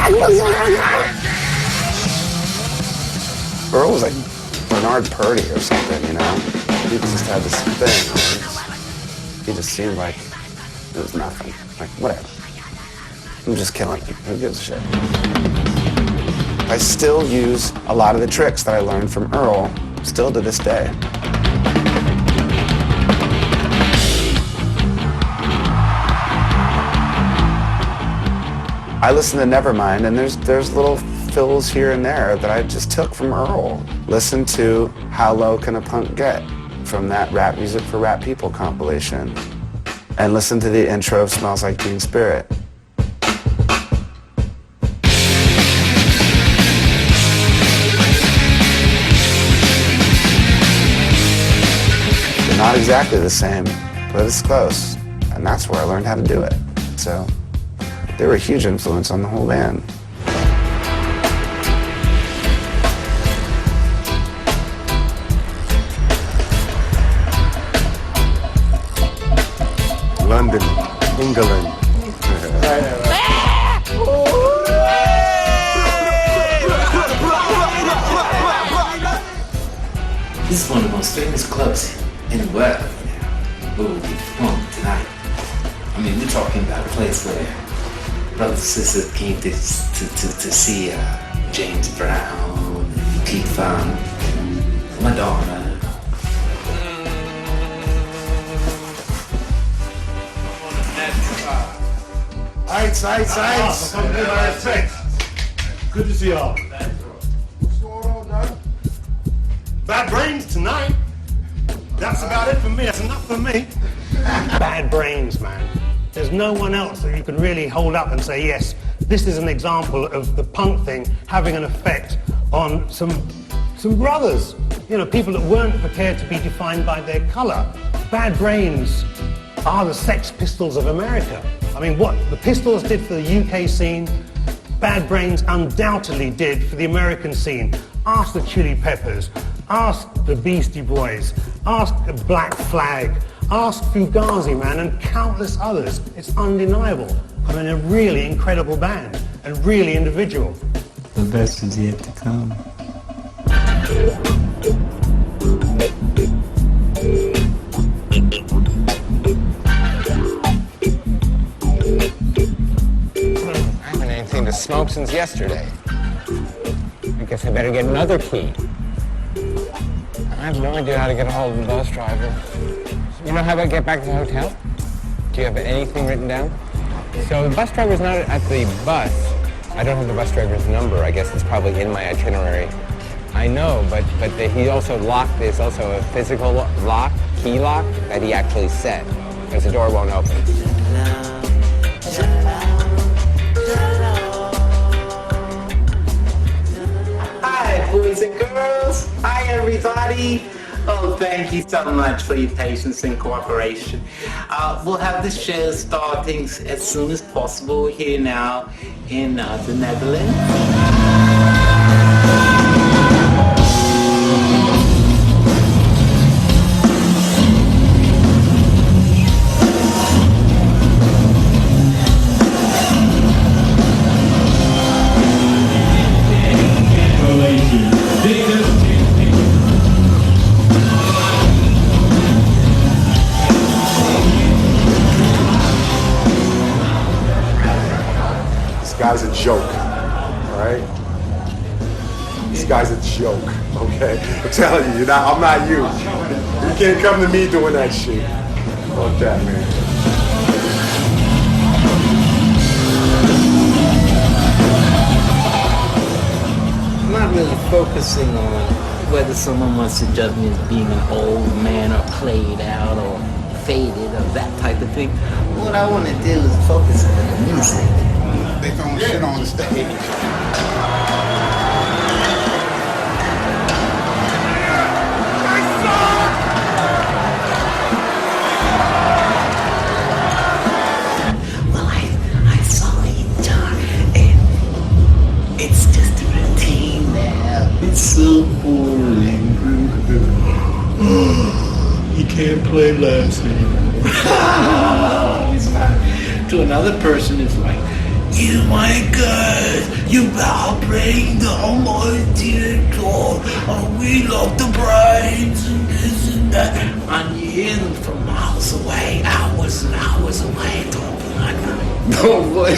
Earl was like Bernard Purdy or something, you know? He just had this thing. He just seemed like it was nothing. Like, whatever. I'm just killing it. Who gives a shit? I still use a lot of the tricks that I learned from Earl, still to this day. I listen to Nevermind, and there's little fills here and there that I just took from Earl. Listen to How Low Can a Punk Get from that Rap Music for Rap People compilation. And listen to the intro of Smells Like Teen Spirit. They're not exactly the same, but it's close. And that's where I learned how to do it. So they were a huge influence on the whole band. London, England. This is one of the most famous clubs in the world. Where we'll be performing tonight. I mean, we're talking about a place where brothers and sisters came to see James Brown, Pete Funk, Madonna. Heights. Good to see y'all. What's going on, Doug? Bad Brains tonight. That's about it for me. That's enough for me. Bad Brains, man. There's no one else that you can really hold up and say, yes, this is an example of the punk thing having an effect on some brothers. You know, people that weren't prepared to be defined by their color. Bad Brains are the Sex Pistols of America. I mean, what the Pistols did for the UK scene, Bad Brains undoubtedly did for the American scene. Ask the Chili Peppers, ask the Beastie Boys, ask Black Flag, Ask Fugazi, man, and countless others. It's undeniable. I mean, a really incredible band and really individual. The best is yet to come. I haven't anything to smoke since yesterday. I guess I better get another key. I have no idea how to get a hold of the bus driver. You know how I get back to the hotel? Do you have anything written down? So the bus driver's not at the bus. I don't have the bus driver's number. I guess it's probably in my itinerary. I know, but he also locked. There's also a physical lock, key lock, that he actually set, because the door won't open. Hi, boys and girls. Hi, everybody. Oh, thank you so much for your patience and cooperation. We'll have the show starting as soon as possible here now in the Netherlands. This guy's a joke, all right? This guy's a joke, okay? I'm telling you, I'm not you. You can't come to me doing that shit. Fuck that, man. I'm not really focusing on whether someone wants to judge me as being an old man or played out or faded or that type of thing. What I want to do is focus on the music. They throwing shit on the stage. Well, I saw it, John, and it's just a routine now. It's so boring. You can't play last anymore. To another person, it's like, you my God, you bow bring the Almighty door, and we love the brides and this and that. And you hear them from miles away, hours and hours away, talking like that. No way.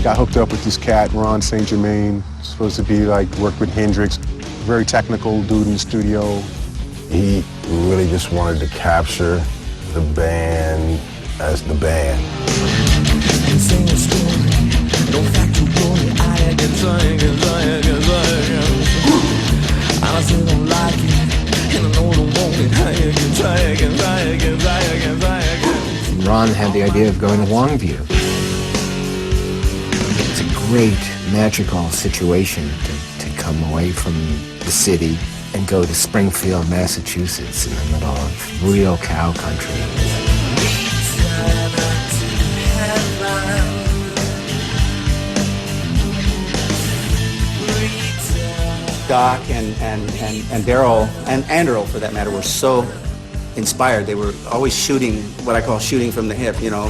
Got hooked up with this cat, Ron St. Germain, supposed to be like, work with Hendrix, very technical dude in the studio. He really just wanted to capture the band as the band. Ron had the idea of going to Longview. It's a great magical situation to come away from the city and go to Springfield, Massachusetts, in the middle of real cow country. Doc and Daryl and Earl, for that matter, were so inspired. They were always shooting what I call shooting from the hip, you know,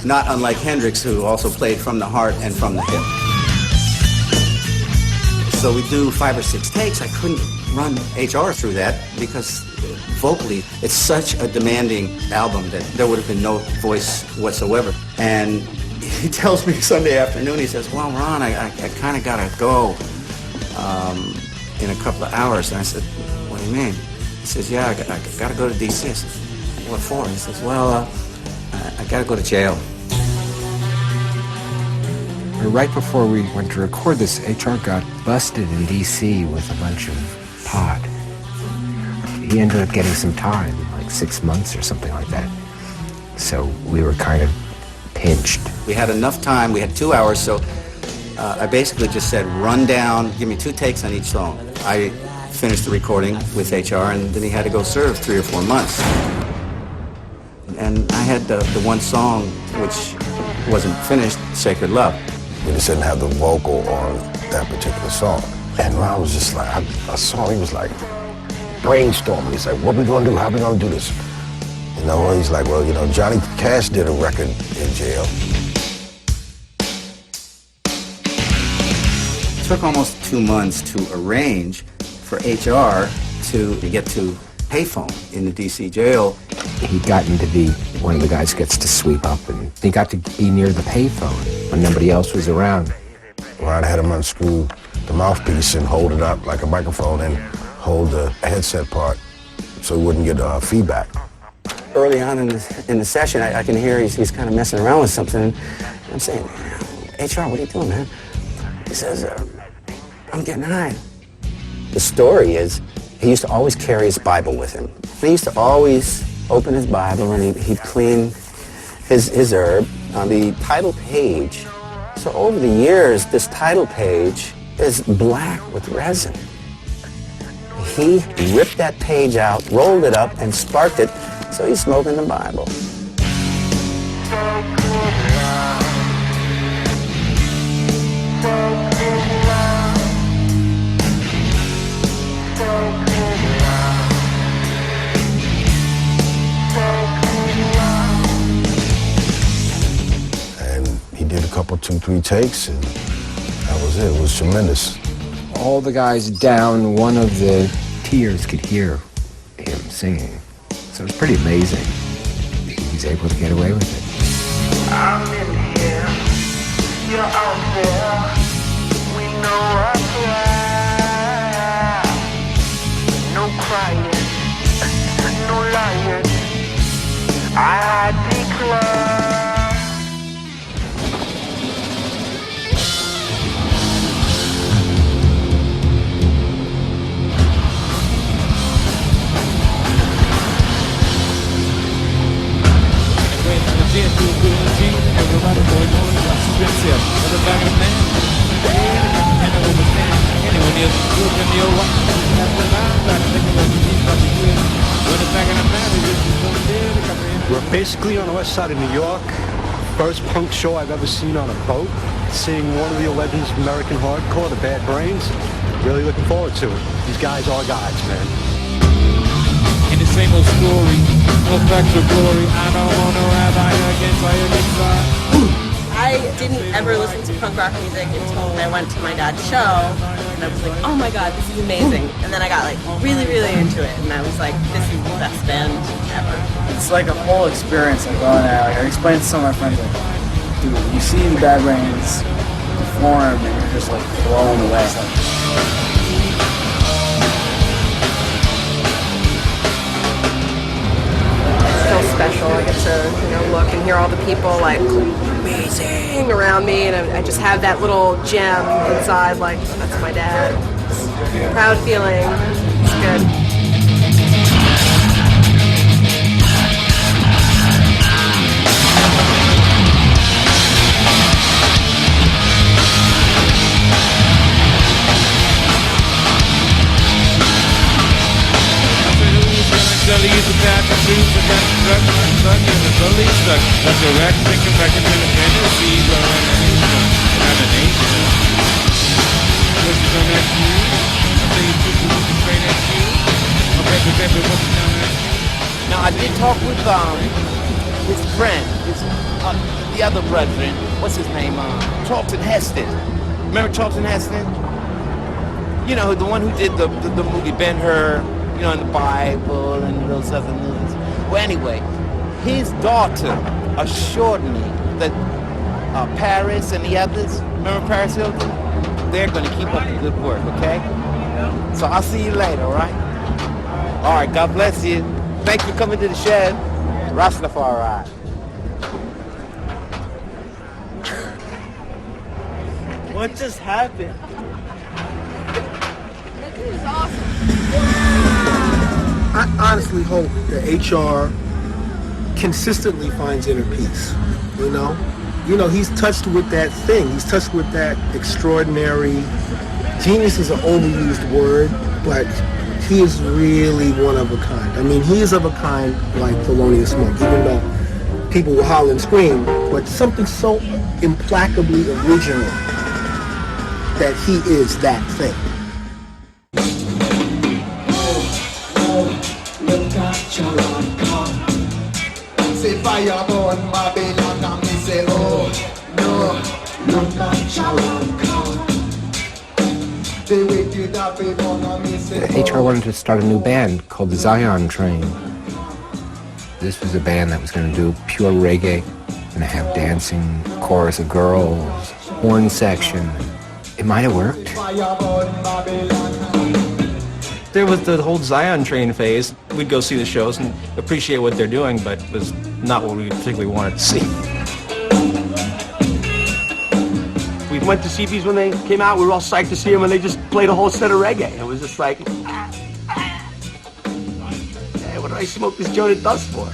not unlike Hendrix, who also played from the heart and from the hip. So we do 5 or 6 takes. I couldn't run HR through that because vocally it's such a demanding album that there would have been no voice whatsoever. And he tells me Sunday afternoon, he says, well, Ron, I kind of got to go in a couple of hours. And I said, what do you mean? He says, yeah, I got to go to D.C. I said, what for? He says, well, I got to go to jail. Right before we went to record this, HR got busted in D.C. with a bunch of pot. He ended up getting some time, like 6 months or something like that. So we were kind of pinched. We had enough time. We had 2 hours, so I basically just said, run down, give me 2 takes on each song. I finished the recording with HR, and then he had to go serve 3 or 4 months. And I had the one song which wasn't finished, Sacred Love. He just didn't have the vocal on that particular song. And I was just like, I saw he was like brainstorming. He's like, what we gonna do? How we gonna do this? You know, he's like, well, you know, Johnny Cash did a record in jail. It took almost 2 months to arrange for HR to get to payphone in the DC jail. He got to be one of the guys who gets to sweep up, and he got to be near the payphone when nobody else was around. Ron had him unscrew the mouthpiece and hold it up like a microphone and hold the headset part so he wouldn't get feedback. Early on in the session, I can hear he's kind of messing around with something. And I'm saying, HR, what are you doing, man? He says, I'm getting high. The story is, he used to always carry his Bible with him. He used to always open his Bible and he'd clean his herb on the title page. So over the years, this title page is black with resin. He ripped that page out, rolled it up, and sparked it, so he's smoking the Bible. He did a couple, 2, 3 takes, and that was it. It was tremendous. All the guys down one of the tiers could hear him singing. So it was pretty amazing. He was able to get away with it. I'm in here, you're out there, we know our cry. No crying, no lying, I declare. Everybody going on about yourself. For the back of the man, and I understand anyone else good in your wife. That's the line, but I think about the deep about the good. When the back of the man is just We're basically on the west side of New York. First punk show I've ever seen on a boat. Seeing one of the legends of American hardcore, the Bad Brains. Really looking forward to it. These guys are guys, man. in the same old story, no facts of glory. I don't want to rabbi against my I didn't ever listen to punk rock music until I went to my dad's show, and I was like, oh my god, this is amazing. And then I got like really, really into it, and I was like, this is the best band ever. It's like a whole experience, like going there. Like I explained to some of my friends, like, dude, you see the Bad Brains perform, and you're just like blown away. Special. I get to, look and hear all the people like amazing around me, and I just have that little gem inside, like, that's my dad. Proud feeling. It's good. Now I did talk with his friend, the other brethren. What's his name? Charlton Heston. Remember Charlton Heston? You know, the one who did the movie Ben-Hur, in the Bible and those other movies. Well, anyway, his daughter assured me that Paris and the others, remember Paris Hilton? They're going to keep up the good work, okay? So I'll see you later, all right? All right, God bless you. Thanks for coming to the shed. Rastafari. What just happened? This is awesome. I honestly hope that HR consistently finds inner peace, he's touched with that thing. He's touched with that extraordinary, genius is an overused word, but he is really one of a kind. I mean, he is of a kind like Thelonious Monk, even though people will holler and scream, but something so implacably original that he is that thing. Say fire on Babylon and me say oh no, look at Sharon come. They wake you up and me say HR wanted to start a new band called the Zion Train. This was a band that was going to do pure reggae, going to have dancing, chorus of girls, horn section. It might have worked. There was the whole Zion Train phase. We'd go see the shows and appreciate what they're doing, but it was not what we particularly wanted to see. We went to see these when they came out. We were all psyched to see them, and they just played a whole set of reggae. It was just like, hey, what did I smoke this joint dust for?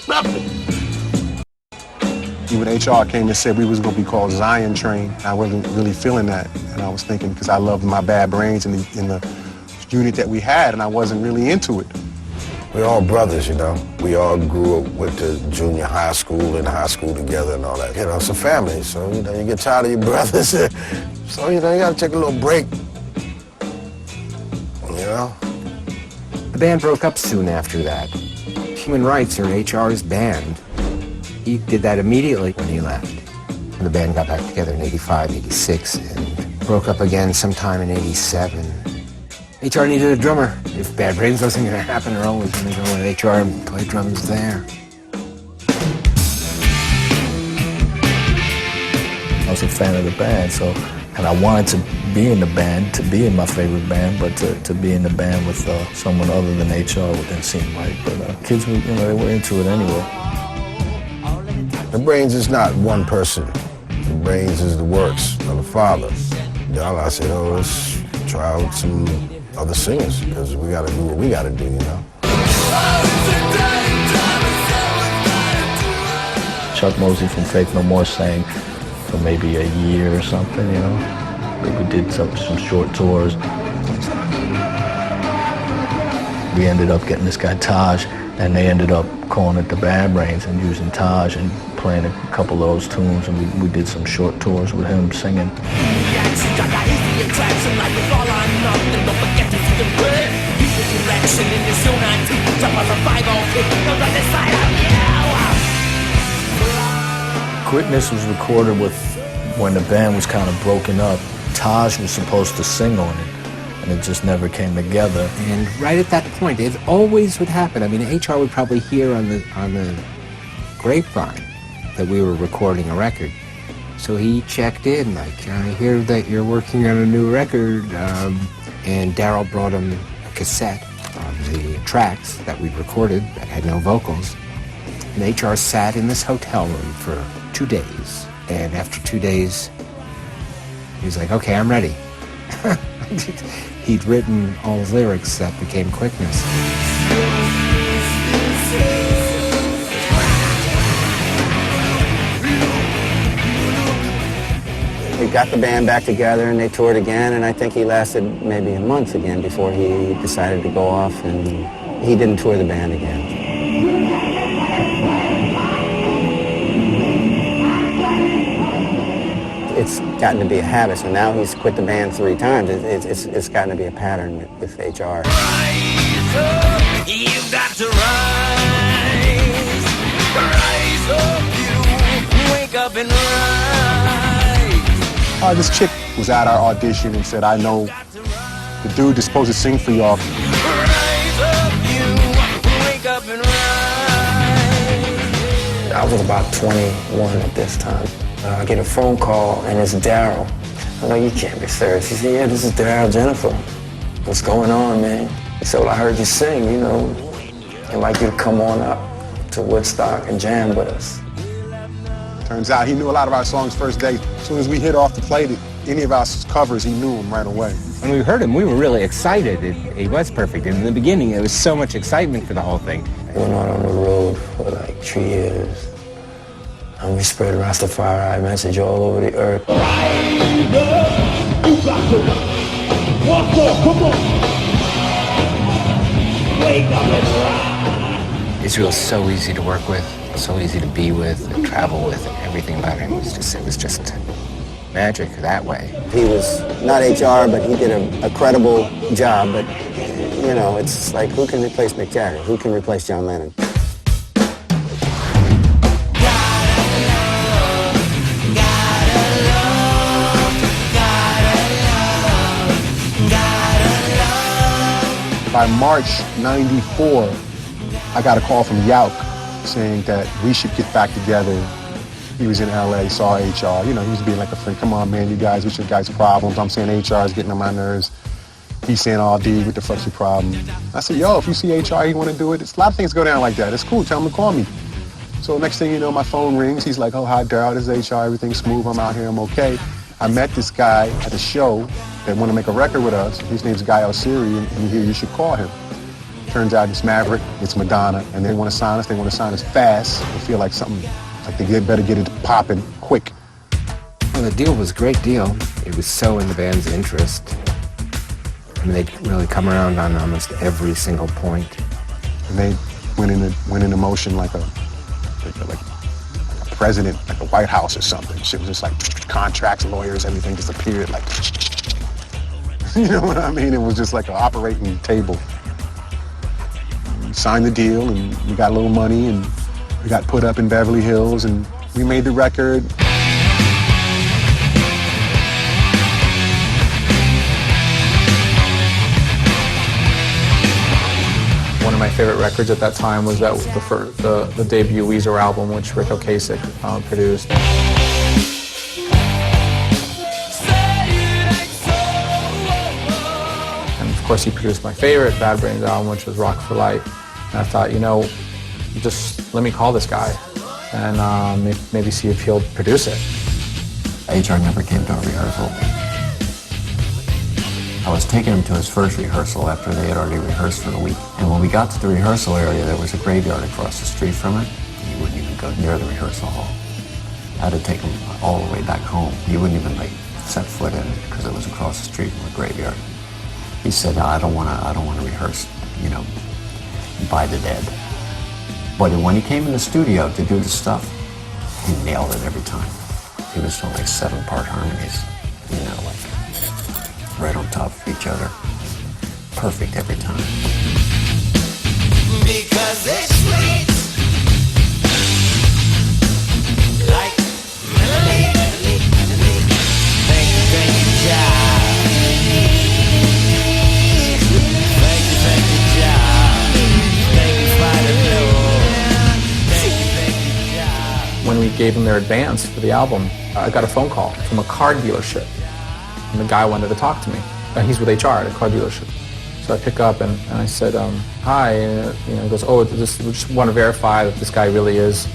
Nothing. Even HR came and said we was going to be called Zion Train. I wasn't really feeling that, and I was thinking because I loved my Bad Brains in the unit that we had, and I wasn't really into it. We're all brothers, you know. We all grew up, went to junior high school and high school together and all that. You know, it's a family, so, you know, you get tired of your brothers. So, you know, you gotta take a little break, you know. The band broke up soon after that. Human Rights, or HR's band, he did that immediately when he left. And the band got back together in 85, 86, and broke up again sometime in 87. HR needed a drummer. If Bad Brains wasn't going to happen, they're always going to go with HR and play drums there. I was a fan of the band, so, and I wanted to be in the band, to be in my favorite band, but to be in the band with someone other than HR didn't seem right. But kids, were, you know, they were into it anyway. The Brains is not one person. The Brains is the works of the father. I said, oh, let's try out some other singers, because we got to do what we got to do, you know. Chuck Mosley from Faith No More sang for maybe a year or something, you know. We did some short tours. We ended up getting this guy Taj, and they ended up calling it the Bad Brains and using Taj and playing a couple of those tunes, and we did some short tours with him singing. Quickness was recorded with when the band was kind of broken up. Taj was supposed to sing on it, and it just never came together. And right at that point, it always would happen. I mean, HR would probably hear on the grapevine that we were recording a record. So he checked in, like, I hear that you're working on a new record. And Daryl brought him a cassette of the tracks that we'd recorded that had no vocals. And HR sat in this hotel room for 2 days. And after 2 days, he was like, okay, I'm ready. He'd written all the lyrics that became Quickness. We got the band back together and they toured again, and I think he lasted maybe a month again before he decided to go off, and he didn't tour the band again. It's gotten to be a habit, so now he's quit the band 3 times. It's gotten to be a pattern with HR. Rise up, you've got to rise. Rise up, you wake up and rise. This chick was at our audition and said, I know the dude that's supposed to sing for y'all. Rise up, you wake up and rise. I was about 21 at this time. I get a phone call, and it's Daryl. I'm like, you can't be serious. He said, yeah, this is Daryl Jennifer. What's going on, man? He said, well, I heard you sing, you know. I'd like you to come on up to Woodstock and jam with us. Turns out he knew a lot of our songs first day. As soon as we hit off to play any of our covers, he knew them right away. When we heard him, we were really excited. He was perfect. And in the beginning, there was so much excitement for the whole thing. I went out on the road for like 3 years. And we spread Rastafari message all over the earth. Israel's so easy to work with, so easy to be with, and travel with, and everything about him was just magic that way. He was not HR, but he did a credible job. But, you know, it's like, who can replace Mick Jagger? Who can replace John Lennon? By March '94, I got a call from Yauk saying that we should get back together. He was in LA, saw HR. You know, he was being like a friend. Come on, man, you guys, what's your guys' problems? I'm saying HR is getting on my nerves. He's saying, oh, D, what the fuck's your problem? I said, yo, if you see HR, you want to do it? It's, a lot of things go down like that. It's cool. Tell him to call me. So next thing you know, my phone rings. He's like, oh, hi, Daryl, this is HR. Everything's smooth. I'm out here. I'm okay. I met this guy at a show that wanted to make a record with us. His name's Guy Elsiri, and you should call him. Turns out it's Maverick, it's Madonna, and they want to sign us. They want to sign us fast. They feel like something, like they better get it popping quick. Well, the deal was a great deal. It was so in the band's interest. I mean, they'd really come around on almost every single point. And they went into motion like a president, like the White House or something. Shit was just like contracts, lawyers, everything just appeared like, you know what I mean? It was just like an operating table. We signed the deal and we got a little money and we got put up in Beverly Hills and we made the record. One of my favorite records at that time was the debut Weezer album, which Rick Ocasek produced. And of course he produced my favorite Bad Brains album, which was Rock for Life. And I thought, you know, just let me call this guy and maybe see if he'll produce it. HR never came to a rehearsal. I was taking him to his first rehearsal after they had already rehearsed for the week. And when we got to the rehearsal area, there was a graveyard across the street from it. He wouldn't even go near the rehearsal hall. I had to take him all the way back home. He wouldn't even set foot in it because it was across the street from the graveyard. He said, no, I don't want to rehearse, you know, by the dead. But when he came in the studio to do the stuff, he nailed it every time. He was doing like 7-part harmonies, you know, like right on top of each other. Perfect every time. Because it's sweet. Like melody. Thank you, God. Thank you, God. Thank you, Spider Blue. Thank you, God. When we gave him their advance for the album, I got a phone call from a car dealership. And the guy wanted to talk to me. He's with HR at a car dealership. So I pick up and I said, hi, and he goes, oh, we just want to verify that this guy really is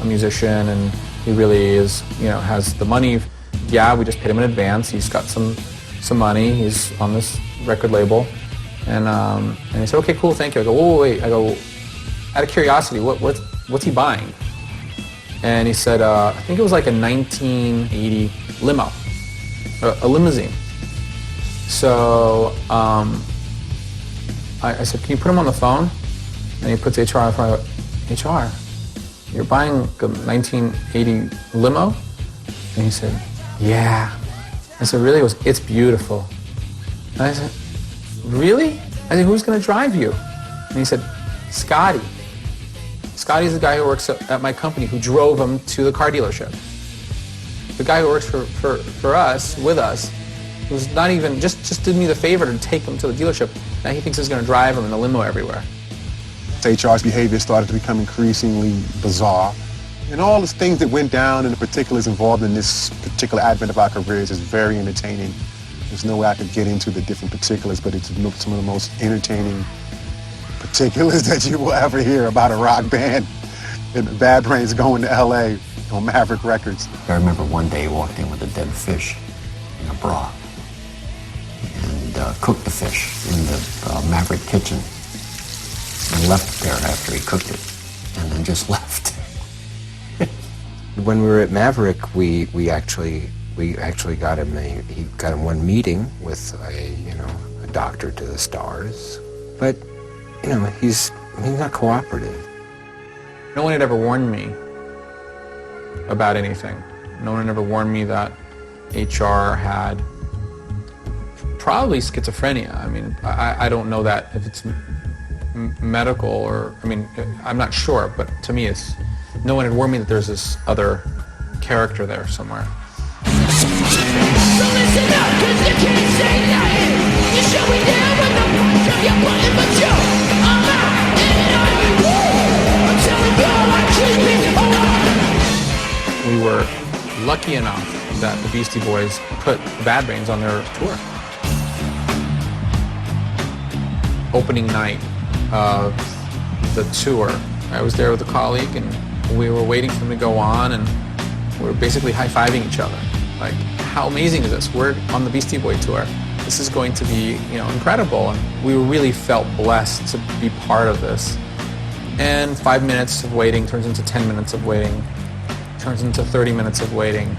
a musician and he really is, has the money. Yeah, we just paid him in advance. He's got some money. He's on this record label. And he said, okay, cool, thank you. I go, whoa, wait. I go, out of curiosity, what's he buying? And he said, I think it was like a 1980 limo. A limousine. So I said, can you put him on the phone? And he puts HR in front of it. HR, you're buying a 1980 limo? And he said, yeah. I said, really? It's beautiful. And I said, really? I said, who's going to drive you? And he said, Scotty. Scotty's the guy who works at my company who drove him to the car dealership. The guy who works for us, with us, was not even, just did me the favor to take him to the dealership. Now he thinks he's going to drive him in a limo everywhere. HR's behavior started to become increasingly bizarre. And all the things that went down and the particulars involved in this particular advent of our careers is very entertaining. There's no way I could get into the different particulars, but it's some of the most entertaining particulars that you will ever hear about a rock band. And Bad Brains going to LA on Maverick Records. I remember one day he walked in with a dead fish in a broth and cooked the fish in the Maverick kitchen and left it there after he cooked it and then just left. When we were at Maverick, we actually got him he got him one meeting with a doctor to the stars. But you know, he's not cooperative. No one had ever warned me about anything. No one had ever warned me that HR had probably schizophrenia. I mean, I don't know that if it's medical or, I mean, I'm not sure, but to me it's, no one had warned me that there's this other character there somewhere. So listen up, 'cause you can't say nothing. You should be there with the punch of your button, but you, I'm out, and I'm telling you, I keep it alive. We were lucky enough that the Beastie Boys put Bad Brains on their tour. Opening night of the tour, I was there with a colleague and we were waiting for him to go on, and we were basically high-fiving each other. Like, how amazing is this? We're on the Beastie Boy tour. This is going to be, you know, incredible. And we really felt blessed to be part of this. And 5 minutes of waiting turns into 10 minutes of waiting, turns into 30 minutes of waiting.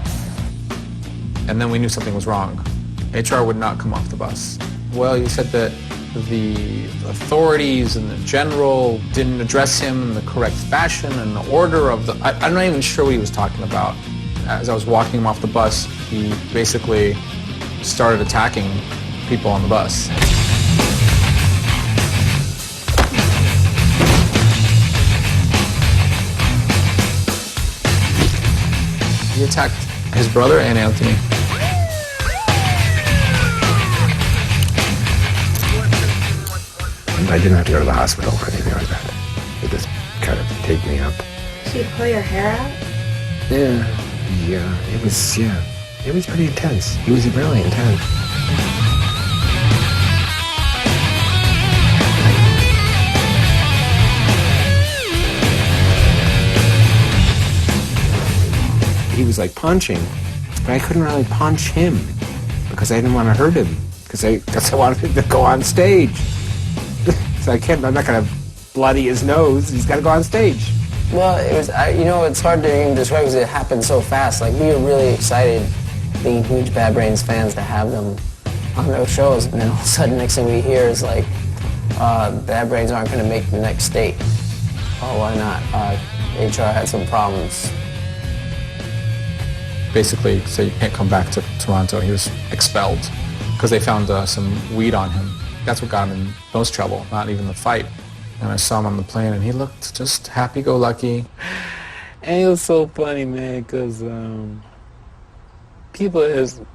And then we knew something was wrong. HR would not come off the bus. Well, he said that the authorities and the general didn't address him in the correct fashion and the order of the... I'm not even sure what he was talking about. As I was walking him off the bus, he basically started attacking people on the bus. He attacked his brother and Anthony. I didn't have to go to the hospital or anything like that. They just kind of take me up. Did you pull your hair out? Yeah, it was pretty intense. He was really intense. He was like punching, but I couldn't really punch him because I didn't want to hurt him because I wanted him to go on stage. So I'm not gonna bloody his nose. He's gotta go on stage. Well, it was, you know, it's hard to even describe because it happened so fast. Like, we were really excited, being huge Bad Brains fans, to have them on those shows. And then all of a sudden, next thing we hear is like, Bad Brains aren't going to make the next date. Oh, why not? HR had some problems. Basically, said you can't come back to Toronto. He was expelled because they found some weed on him. That's what got him in most trouble, not even the fight. And I saw him on the plane, and he looked just happy-go-lucky. And it was so funny, man, because people,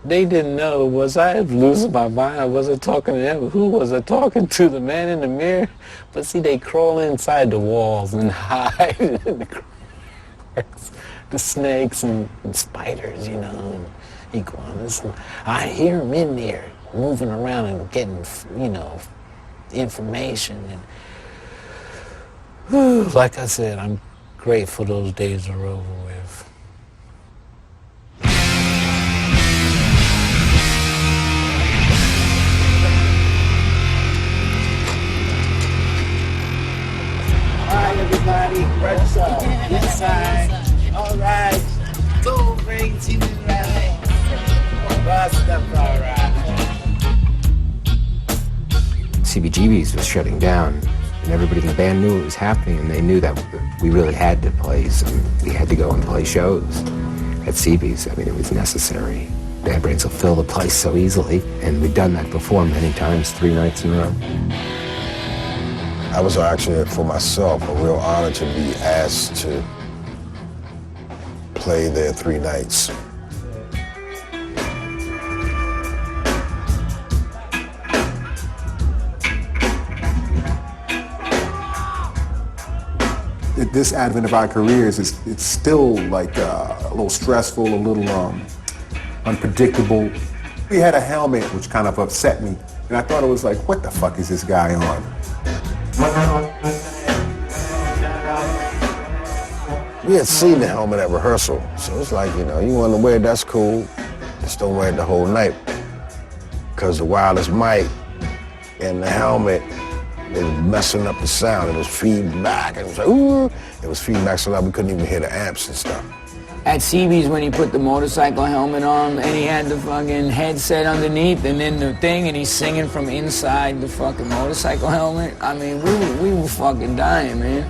they didn't know, was I losing my mind? Was I talking to them? Who was I talking to? The man in the mirror? But see, they crawl inside the walls and hide in the cracks. The snakes and spiders, you know, and iguanas. And I hear them in there moving around and getting, you know, information. And like I said, I'm grateful those days are over with. All right, everybody, what's up? Inside. All right. Two rings in the right. Rastafari. CBGB's was shutting down, and everybody in the band knew it was happening, and they knew that we really had to play we had to go and play shows at CB's. I mean, it was necessary. Bad Brains will fill the place so easily, and we've done that before many times, 3 nights in a row. I was actually, for myself, a real honor to be asked to play there 3 nights. This advent of our careers it's still like a little stressful, a little unpredictable. We had a helmet which kind of upset me, and I thought it was like, what the fuck is this guy on? We had seen the helmet at rehearsal, so it's like, you know, you want to wear it, that's cool. Just don't wear it the whole night. Because the wireless mic and the helmet, it was messing up the sound. It was feeding back. It was like, ooh. It was feeding back so loud we couldn't even hear the amps and stuff. at CB's when he put the motorcycle helmet on and he had the fucking headset underneath and then the thing and he's singing from inside the fucking motorcycle helmet. I mean, we were fucking dying, man.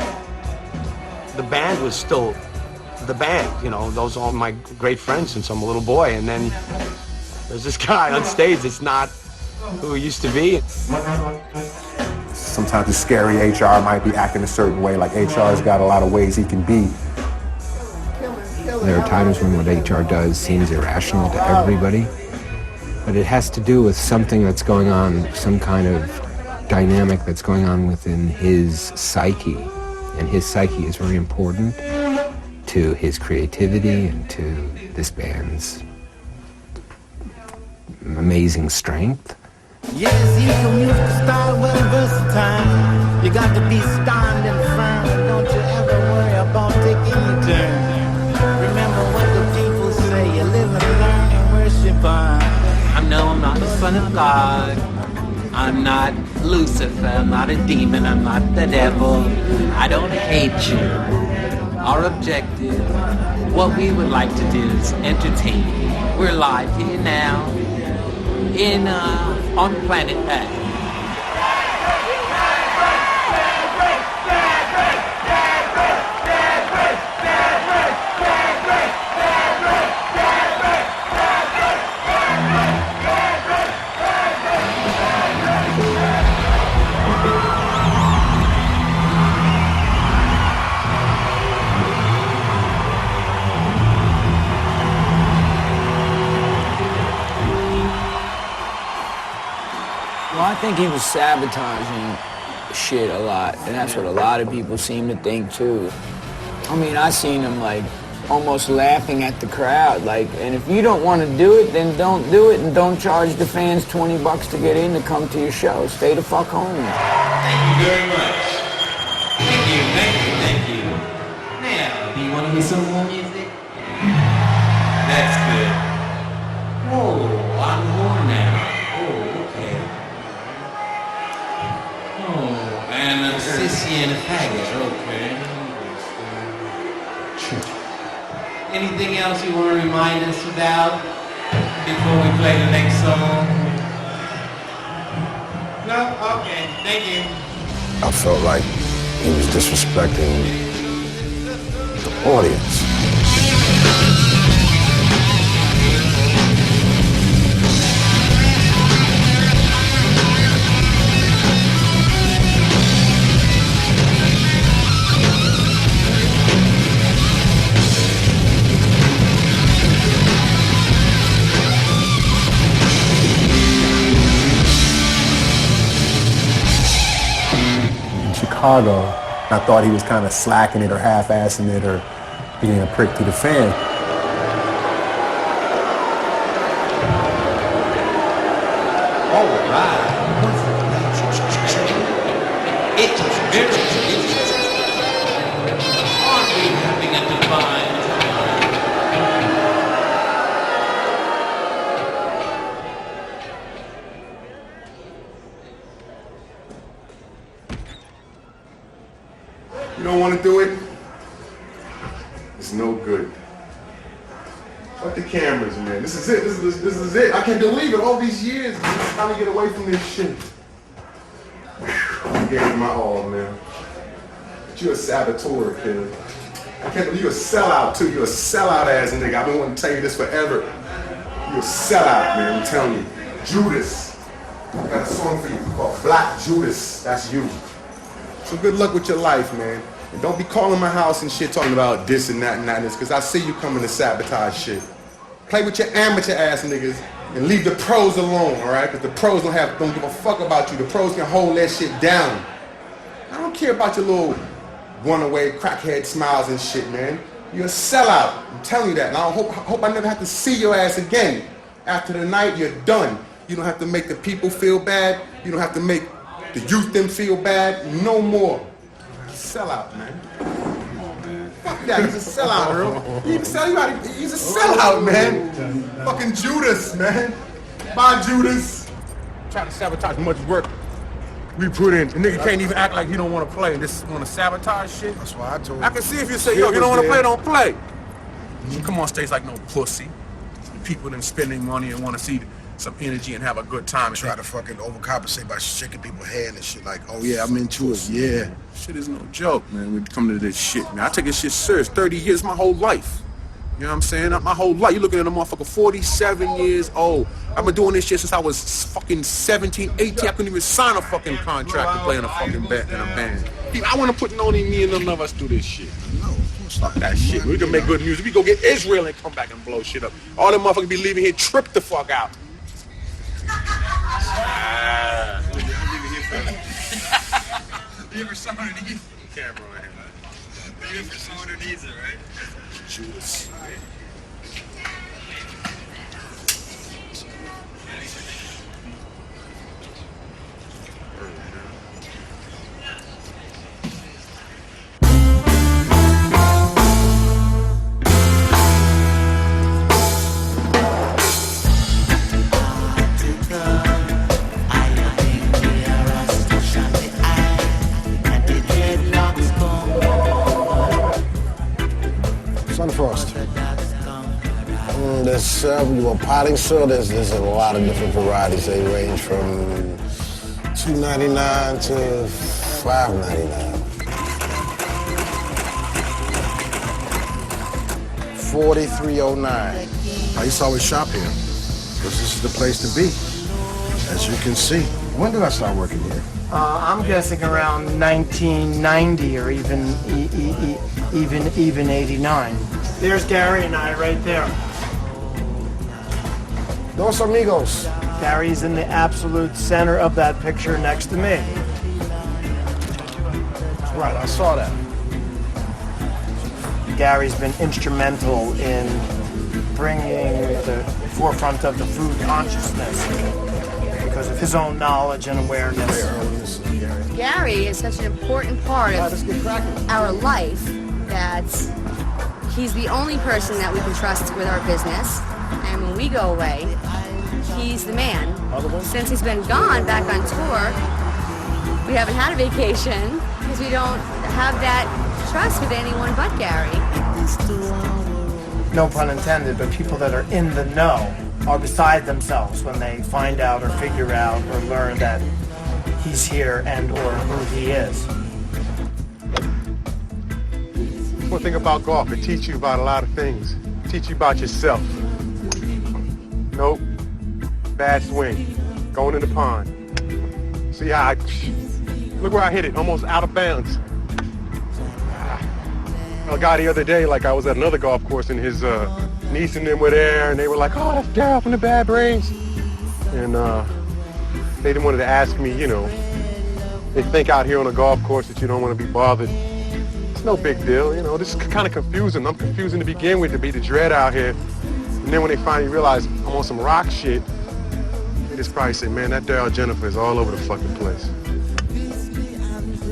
The band was still the band, you know, those are all my great friends since I'm a little boy, and then there's this guy on stage that's not who he used to be. Sometimes the scary HR might be acting a certain way, like HR's got a lot of ways he can be. There are times when what HR does seems irrational to everybody, but it has to do with something that's going on, some kind of dynamic that's going on within his psyche. And his psyche is very important to his creativity and to this band's amazing strength. Yes, he's a musical style, well versatile. You got to be styled and fine. Don't you ever worry about taking your turn. Remember what the people say. You live and learn and worship on. I know I'm not the son of God. I'm not Lucifer. I'm not a demon. I'm not the devil. I don't hate you. Our objective, what we would like to do is entertain you. We're live here now on planet Earth. Well, I think he was sabotaging shit a lot, and that's what a lot of people seem to think too. I mean, I seen him like almost laughing at the crowd, like, and if you don't want to do it, then don't do it, and don't charge the fans $20 to get in to come to your show. Stay the fuck home. Thank you very much. Thank you. Now, do you want to hear some more music? That's good. Oh, I'm more now. And a sissy and a faggot, okay. Anything else you want to remind us about before we play the next song? No? Okay, thank you. I felt like he was disrespecting the audience. Chicago, I thought he was kind of slacking it or half-assing it or being a prick to the fan. All right. It's very aren't we having a divine You don't want to do it? It's no good. Fuck the cameras, man. This is it. This is it. I can't believe it. All these years, I'm trying to get away from this shit. I gave it my all, man. But you're a saboteur, kid. I can't believe you're a sellout, too. You're a sellout ass nigga. I've been wanting to tell you this forever. You're a sellout, man. I'm telling you. Judas. I got a song for you called Black Judas. That's you. So good luck with your life, man. And don't be calling my house and shit talking about this and that and that and this, because I see you coming to sabotage shit. Play with your amateur ass niggas and leave the pros alone, alright? Because the pros don't give a fuck about you. The pros can hold that shit down. I don't care about your little runaway crackhead smiles and shit, man. You're a sellout. I'm telling you that. And I hope I never have to see your ass again. After the night, you're done. You don't have to make the people feel bad. You don't have to make the youth them feel bad. No more. Sellout, man. Fuck that. He's a sellout, Earl. He even sell you out. He's a sellout, man. Fucking Judas, man. Bye, Judas. Trying to sabotage much work we put in. The nigga can't even act like he don't want to play and just want to sabotage shit. That's why I told him. I can see if you say, yo, you don't want to play, don't play. You come on stage like no pussy. People them spending money and want to see some energy and have a good time. Try to fucking overcompensate by shaking people's hand and shit like, oh yeah, I'm into it, yeah. Shit is no joke, man, when it comes to this shit, man. I take this shit serious. 30 years, my whole life. You know what I'm saying? My whole life. You're looking at a motherfucker 47 years old. I've been doing this shit since I was fucking 17, 18. I couldn't even sign a fucking contract to play in a fucking band. I want to put only me and none of us do this shit. No, fuck that shit. We can make good music. We go get Israel and come back and blow shit up. All them motherfuckers be leaving here tripped the fuck out. You ever saw underneath the camera on him, right? You ever saw underneath it, right? Judas. Sunfrost. There's several potting soil. There's a lot of different varieties. They range from $2.99 to $5.99. 4309. I used to always shop here because this is the place to be, as you can see. When did I start working here? I'm guessing around 1990 or even 89. There's Gary and I right there. Dos amigos. Gary's in the absolute center of that picture next to me. Right, I saw that. Gary's been instrumental in bringing the forefront of the food consciousness because of his own knowledge and awareness. Gary is such an important part of our life that he's the only person that we can trust with our business. And when we go away, he's the man. Since he's been gone, back on tour, we haven't had a vacation because we don't have that trust with anyone but Gary. No pun intended, but people that are in the know are beside themselves when they find out or figure out or learn that he's here and or who he is. One thing about golf, it teaches you about a lot of things. It teaches you about yourself. Nope. Bad swing. Going in the pond. See how look where I hit it, almost out of bounds. A guy the other day, like I was at another golf course and his niece and them were there and they were like, oh, that's Daryl from the Bad Brains. And they didn't want to ask me, you know, they think out here on a golf course that you don't want to be bothered. It's no big deal, you know, this is kind of confusing. I'm confusing to begin with to be the dread out here. And then when they finally realize I'm on some rock shit, they just probably say, man, that Daryl Jennifer is all over the fucking place.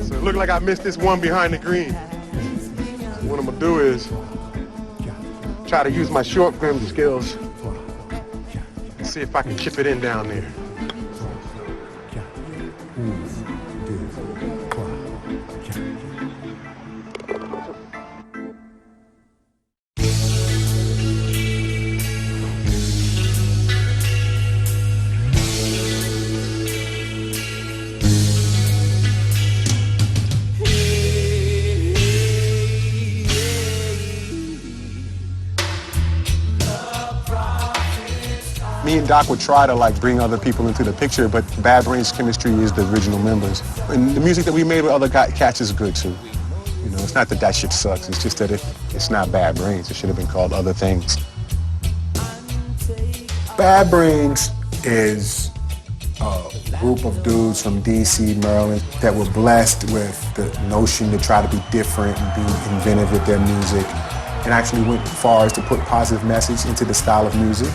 So it looked like I missed this one behind the green. So what I'm gonna do is try to use my short game skills and see if I can chip it in down there. Me and Doc would try to like bring other people into the picture, but Bad Brains Chemistry is the original members. And the music that we made with other cats is good too. You know, it's not that that shit sucks, it's just that it's not Bad Brains. It should have been called other things. Bad Brains is a group of dudes from DC, Maryland that were blessed with the notion to try to be different and be inventive with their music, and actually went as far as to put positive message into the style of music,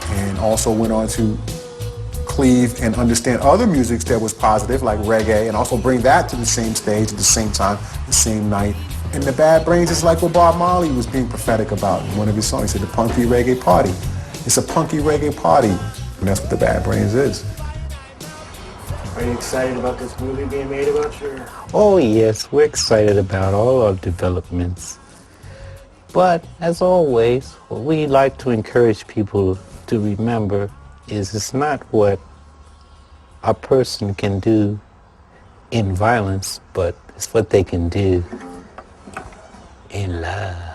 and also went on to cleave and understand other musics that was positive, like reggae, and also bring that to the same stage at the same time, the same night. And the Bad Brains is like what Bob Marley was being prophetic about in one of his songs. He said, the punky reggae party. It's a punky reggae party, and that's what the Bad Brains is. Are you excited about this movie being made about you? Oh yes, we're excited about all our developments. But as always, what we like to encourage people to remember is it's not what a person can do in violence, but it's what they can do in love.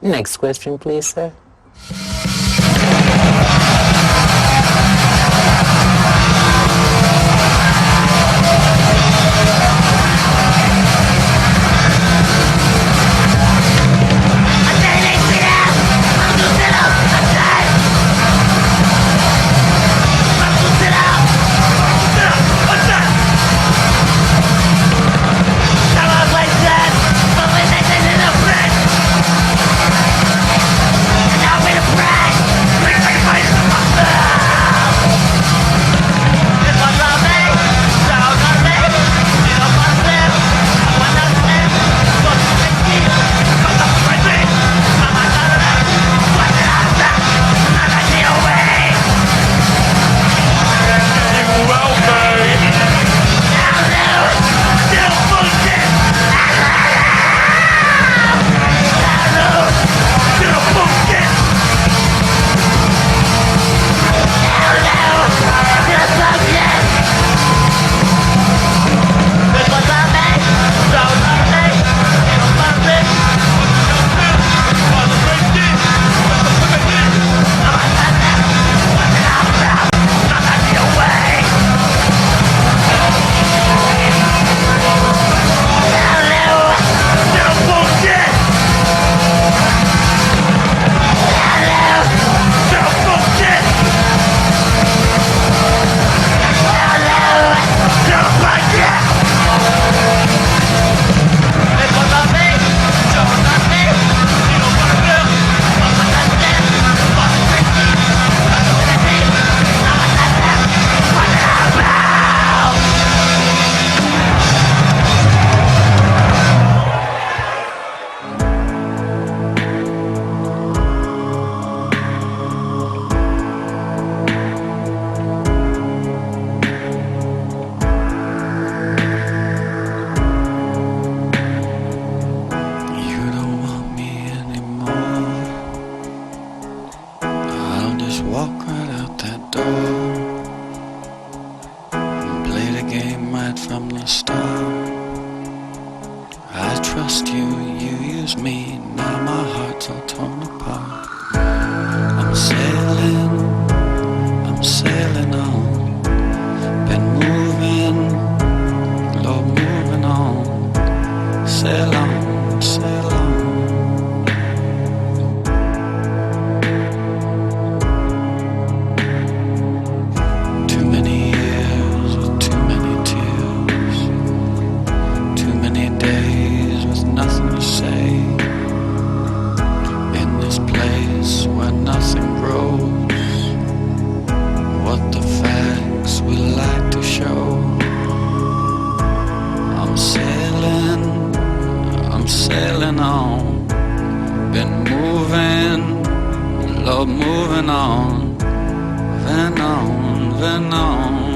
Next question, please, sir. Moving on, then on, then on.